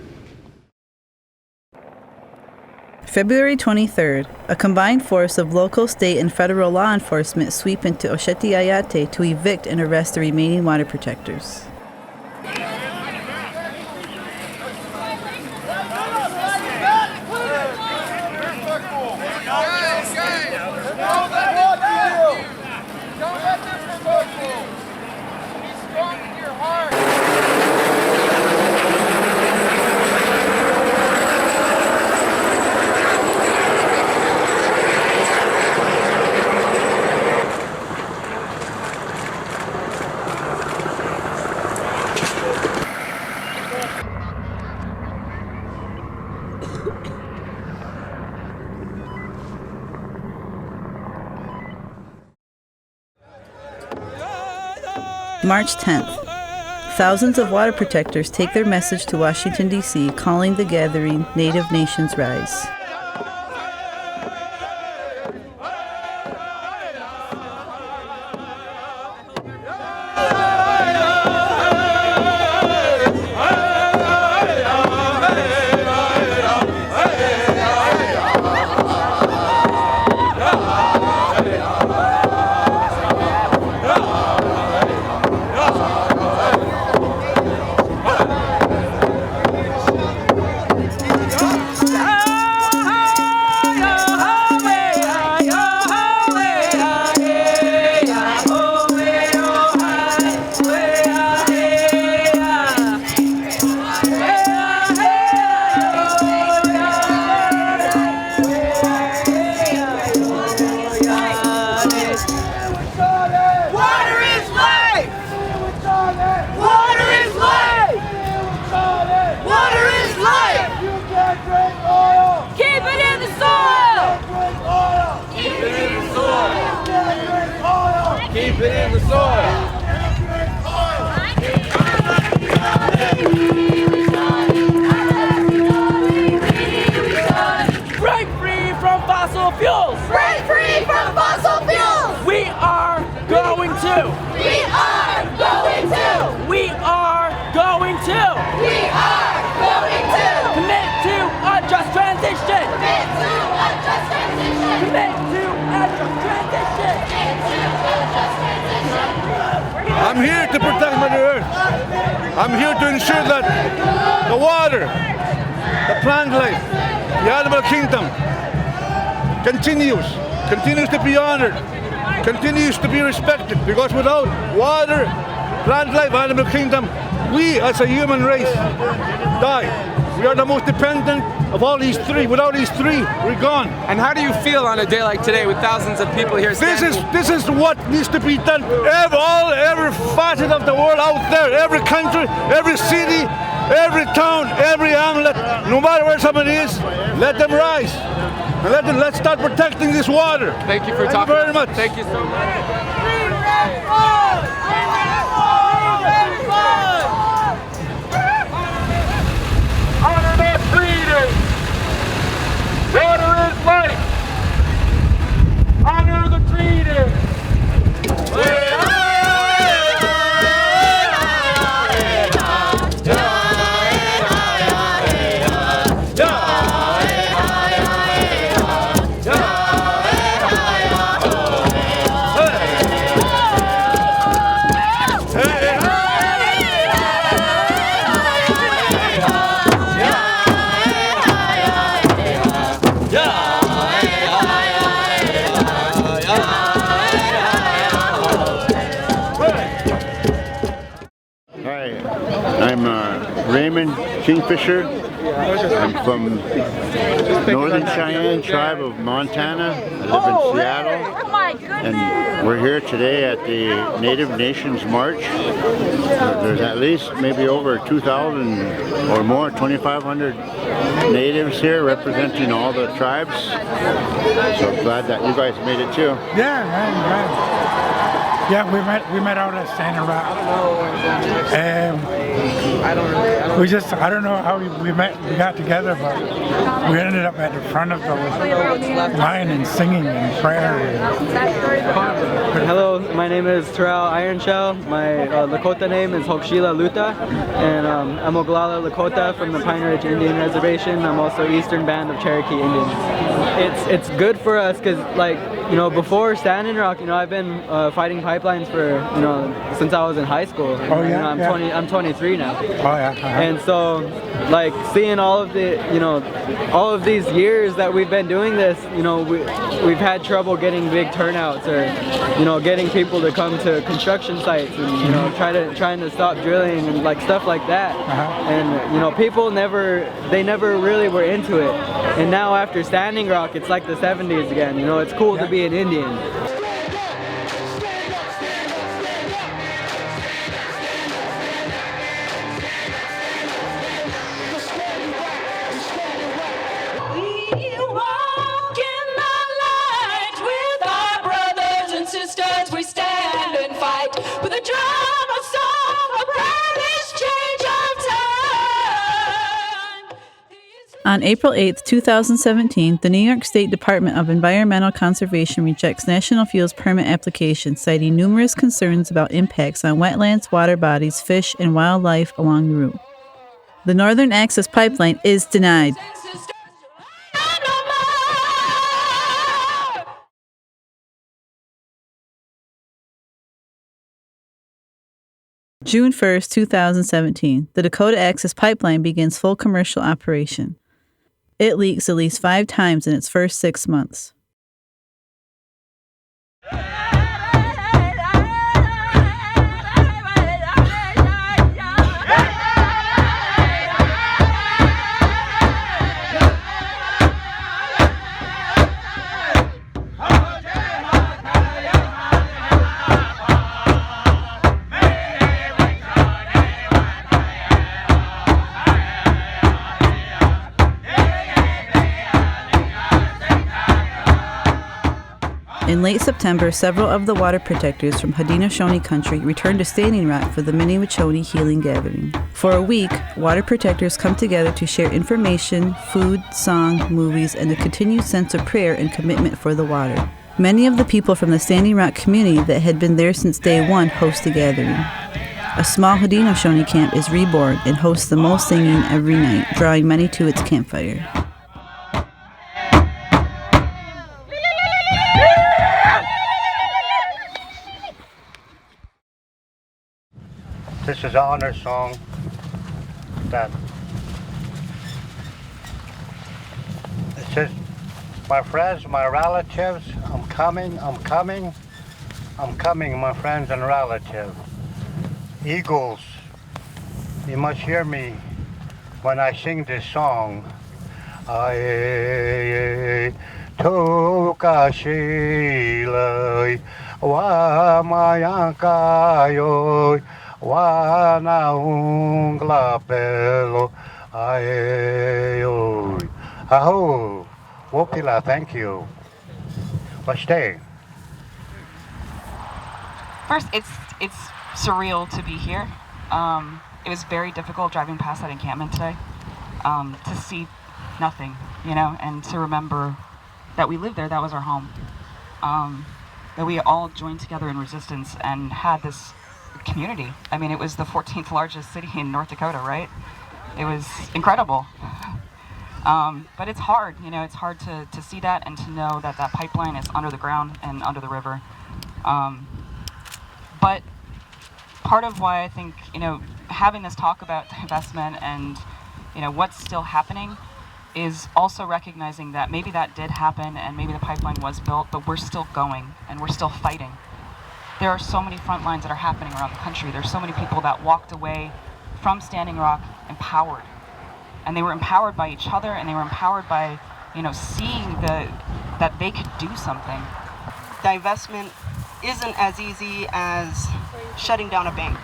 February 23rd, a combined force of local, state, and federal law enforcement sweep into Osheti Ayate to evict and arrest the remaining water protectors. March 10th. Thousands of water protectors take their message to Washington, D.C., calling the gathering Native Nations Rise. I'm here to ensure that the water, the plant life, the animal kingdom continues to be honored, continues to be respected, because without water, plant life, animal kingdom, we as a human race die. We are the most dependent of all these three. Without these three, we're gone. And how do you feel on a day like today with thousands of people here standing? This is what needs to be done. Every facet of the world out there, every country, every city, every town, every hamlet, no matter where somebody is, let them rise. And let's start protecting this water. Thank you for talking. Thank you very much. Thank you so much. Honor that freedom. Water is life. Honor the freedom. Raymond Kingfisher. I'm from Northern Cheyenne tribe of Montana. I live in Seattle. And we're here today at the Native Nations March. There's at least maybe over 2,000 or more, 2,500 natives here representing all the tribes. So glad that you guys made it too. Yeah, right. Yeah, we met out at Standing Rock. I don't know how we got together, but we ended up at the front of the line and singing and prayer. Hello, my name is Terrell Ironshell. My Lakota name is Hokshila Luta, and I'm Oglala Lakota from the Pine Ridge Indian Reservation. I'm also Eastern Band of Cherokee Indians. It's good for us because, like, you know, before Standing Rock, you know, I've been fighting pipelines for, you know, since I was in high school. Oh yeah. You know, I'm 23 now. Oh yeah. And so, like, seeing all of the, you know, all of these years that we've been doing this, you know, we've had trouble getting big turnouts or, you know, getting people to come to construction sites and, you know, trying to stop drilling and like stuff like that. And, you know, people never really were into it. And now after Standing Rock, it's like the 70s again. You know, it's cool to be an Indian. On April 8, 2017, the New York State Department of Environmental Conservation rejects National Fuel's permit application, citing numerous concerns about impacts on wetlands, water bodies, fish, and wildlife along the route. The Northern Access Pipeline is denied. June 1st, 2017, the Dakota Access Pipeline begins full commercial operation. It leaks at least 5 times in its first 6 months. In late September, several of the water protectors from Haudenosaunee country returned to Standing Rock for the Mini-Wachoni Healing Gathering. For a week, water protectors come together to share information, food, song, movies, and a continued sense of prayer and commitment for the water. Many of the people from the Standing Rock community that had been there since day one host the gathering. A small Haudenosaunee camp is reborn and hosts the most singing every night, drawing many to its campfire. This This is an honor song that it says, my friends, my relatives, I'm coming, I'm coming, I'm coming, my friends and relatives. Eagles, you must hear me when I sing this song. Ai toka shilai wa mayankayo wa naungla pelo ai aho wopila, thank you. But stay. First, it's surreal to be here. It was very difficult driving past that encampment today, to see nothing, you know, and to remember that we lived there, that was our home. That we all joined together in resistance and had this community. I mean, it was the 14th largest city in North Dakota, right? It was incredible. But it's hard, you know, it's hard to see that and to know that that pipeline is under the ground and under the river. But part of why I think, you know, having this talk about divestment and, you know, what's still happening is also recognizing that maybe that did happen and maybe the pipeline was built, but we're still going and we're still fighting. There are so many front lines that are happening around the country. There's so many people that walked away from Standing Rock empowered. And they were empowered by each other, and they were empowered by, you know, seeing that they could do something. Divestment isn't as easy as shutting down a bank,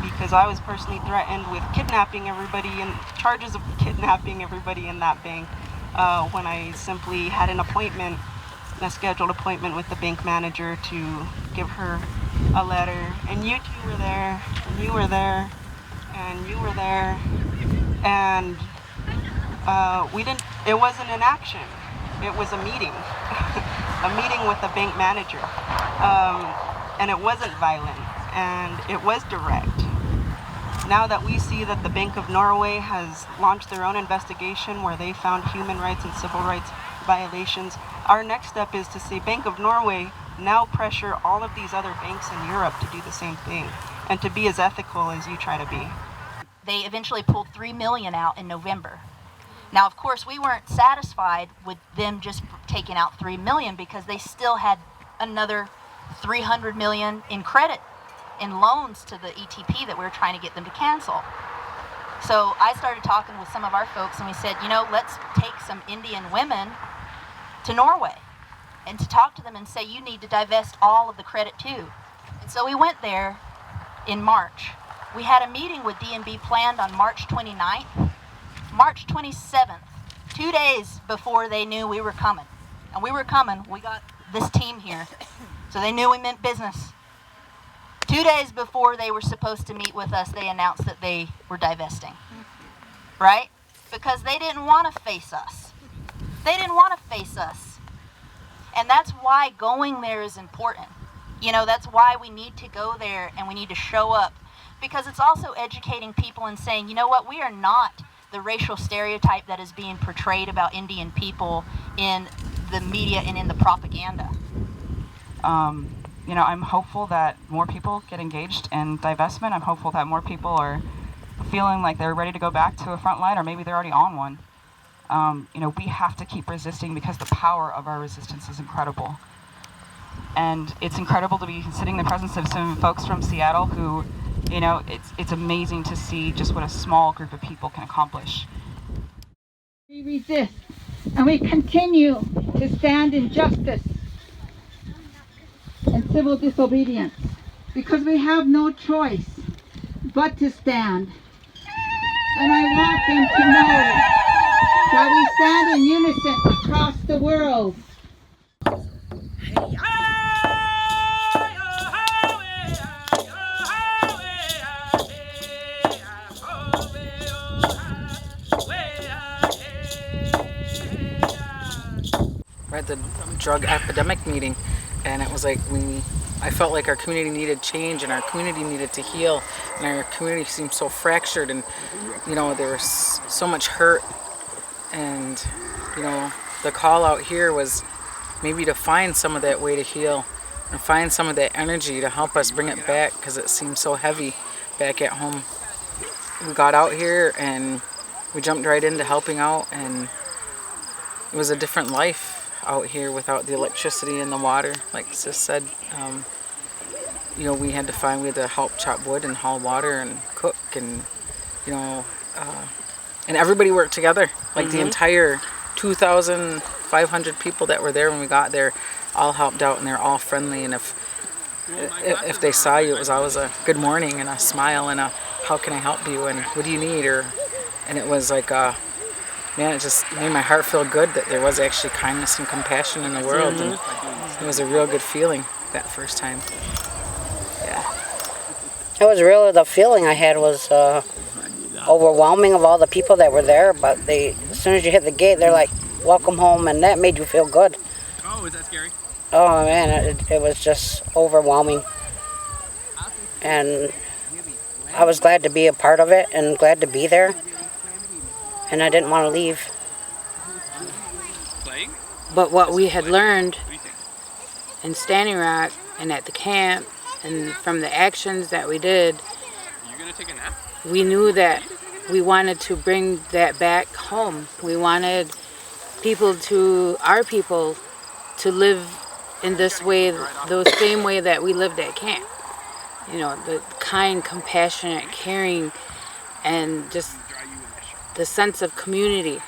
because I was personally threatened with kidnapping everybody and charges of kidnapping everybody in that bank when I simply had an appointment, a scheduled appointment with the bank manager to give her a letter. And you two were there, and you were there, and you were there, and it wasn't an action, it was a meeting, a meeting with the bank manager. And it wasn't violent, and it was direct. Now that we see that the Bank of Norway has launched their own investigation where they found human rights and civil rights violations, our next step is to say, Bank of Norway, now pressure all of these other banks in Europe to do the same thing and to be as ethical as you try to be. They eventually pulled $3 million out in November. Now, of course, we weren't satisfied with them just taking out $3 million because they still had another $300 million in credit, in loans to the ETP that we were trying to get them to cancel. So I started talking with some of our folks, and we said, you know, let's take some Indian women to Norway and to talk to them and say, you need to divest all of the credit too. And so we went there in March. We had a meeting with DNB planned on March 29th. March 27th, 2 days before they knew we were coming. And we were coming, we got this team here. So they knew we meant business. 2 days before they were supposed to meet with us, they announced that they were divesting. Right? Because they didn't want to face us. They didn't want to face us. And that's why going there is important. You know, that's why we need to go there and we need to show up. Because it's also educating people and saying, you know what, we are not the racial stereotype that is being portrayed about Indian people in the media and in the propaganda. You know, I'm hopeful that more people get engaged in divestment. I'm hopeful that more people are feeling like they're ready to go back to a front line, or maybe they're already on one. You know, we have to keep resisting because the power of our resistance is incredible. And it's incredible to be sitting in the presence of some folks from Seattle who, you know, it's amazing to see just what a small group of people can accomplish. We resist, and we continue to stand in justice and civil disobedience, because we have no choice but to stand. And I want them to know that we stand in unison across the world. We're at the drug epidemic meeting, and it was like I felt like our community needed change and our community needed to heal, and our community seemed so fractured, and you know, there was so much hurt, and you know, the call out here was maybe to find some of that way to heal and find some of that energy to help us bring it back, because it seemed so heavy back at home. We got out here and we jumped right into helping out, and it was a different life out here without the electricity and the water. Like Sis said, you know, we had to help chop wood and haul water and cook, and you know, and everybody worked together. Like the entire 2,500 people that were there when we got there all helped out, and they're all friendly. And if they saw you, it was always a good morning and a smile and a how can I help you and what do you need, and it was like man, it just made my heart feel good that there was actually kindness and compassion in the world, and it was a real good feeling that first time. It was really, the feeling I had was overwhelming of all the people that were there, but as soon as you hit the gate, they're like, welcome home, and that made you feel good. Oh, is that scary? Oh man, it was just overwhelming. And I was glad to be a part of it and glad to be there. And I didn't want to leave. But what we had learned in Standing Rock and at the camp and from the actions that we did, we knew that we wanted to bring that back home. We wanted our people to live in this way, the same way that we lived at camp. You know, the kind, compassionate, caring, and just the sense of community.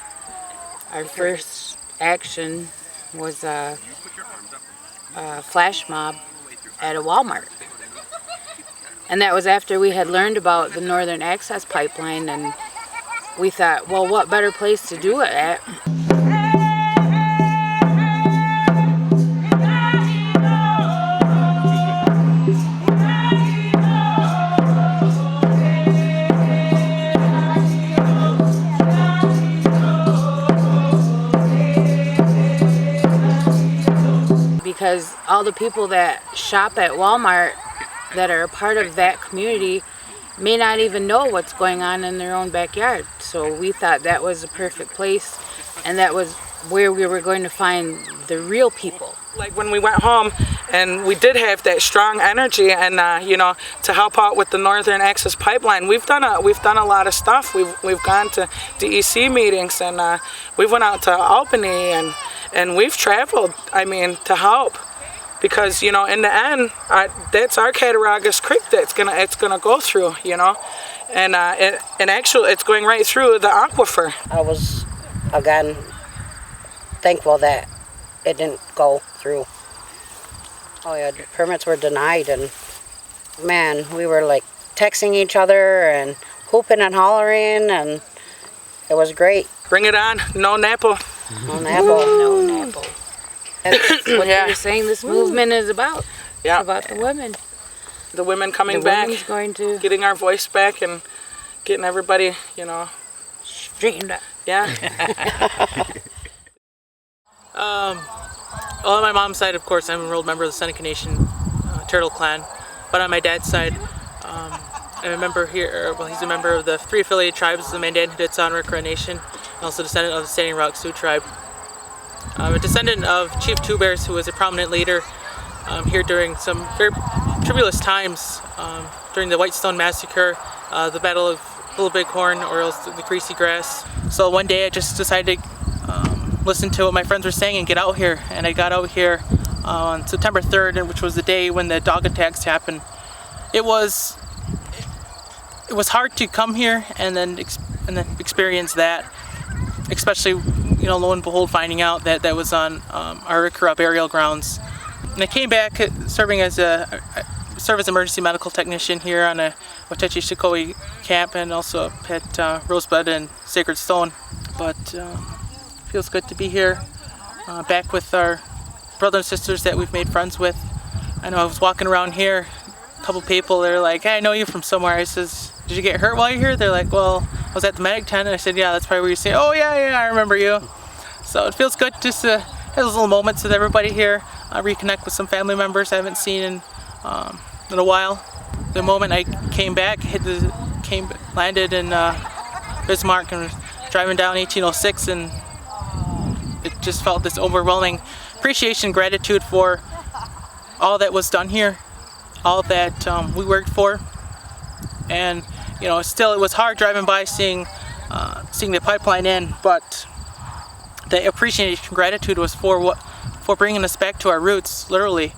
Our first action was a flash mob at a Walmart. And that was after we had learned about the Northern Access Pipeline, and we thought, well, what better place to do it at? Because all the people that shop at Walmart that are a part of that community may not even know what's going on in their own backyard. So we thought that was a perfect place, and that was where we were going to find the real people. Like when we went home and we did have that strong energy and you know, to help out with the Northern Access Pipeline, we've done a lot of stuff. We've gone to DEC meetings, and we went out to Albany, and we've traveled, I mean, to help, because you know, in the end, that's our Cattaraugus Creek that's gonna go through, you know, and actually it's going right through the aquifer. I was again thankful that it didn't go through. Oh yeah, the permits were denied, and man, we were like texting each other and hooping and hollering, and it was great. Bring it on, NoNAPL. NoNAPL. That's what you're saying this movement is about. Yeah. It's about the women. The women coming back, getting our voice back, and getting everybody, you know, straightened up. Yeah. Well, on my mom's side, of course, I'm an enrolled member of the Seneca Nation Turtle Clan. But on my dad's side, I'm a member here, well, he's a member of the 3 affiliated tribes, the Mandan, Haudenosaunee, Seneca Nation, and also a descendant of the Standing Rock Sioux tribe. I'm a descendant of Chief Two Bears, who was a prominent leader here during some very tribulous times, during the Whitestone Massacre, the Battle of Little Bighorn, or else the Greasy Grass. So one day I just decided to listen to what my friends were saying and get out here. And I got out here on September 3rd, which was the day when the dog attacks happened. It was hard to come here and then experience that, especially, you know, lo and behold, finding out that that was on our Ikura burial grounds. And I came back serving as an emergency medical technician here on a Watechi Shikoi camp, and also at Rosebud and Sacred Stone. But feels good to be here, back with our brothers and sisters that we've made friends with. I know I was walking around here, a couple people, they're like, hey, I know you from somewhere. I says, did you get hurt while you're here? They're like, well, I was at the medic tent. And I said, yeah, that's probably where you say, oh yeah, I remember you. So it feels good just to have those little moments with everybody here, reconnect with some family members I haven't seen in a while. The moment I came back, landed in Bismarck and was driving down 1806, and it just felt this overwhelming appreciation, gratitude for all that was done here, all that we worked for, And still it was hard driving by seeing the pipeline in, but the appreciation, gratitude was for bringing us back to our roots, literally.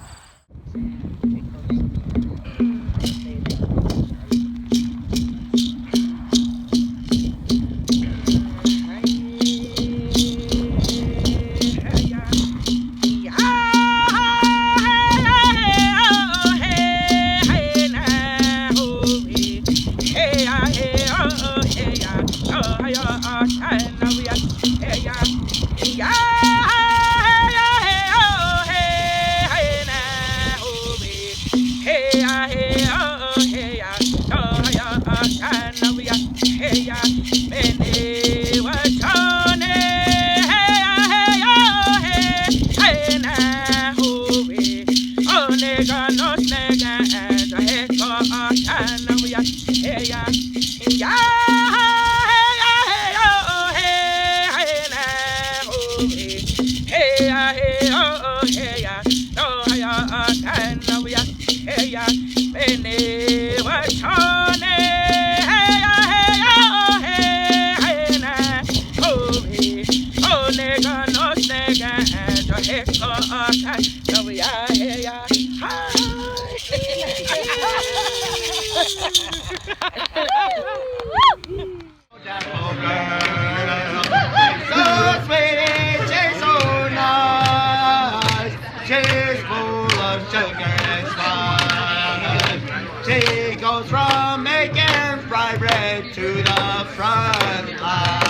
She goes from making fried bread to the front line.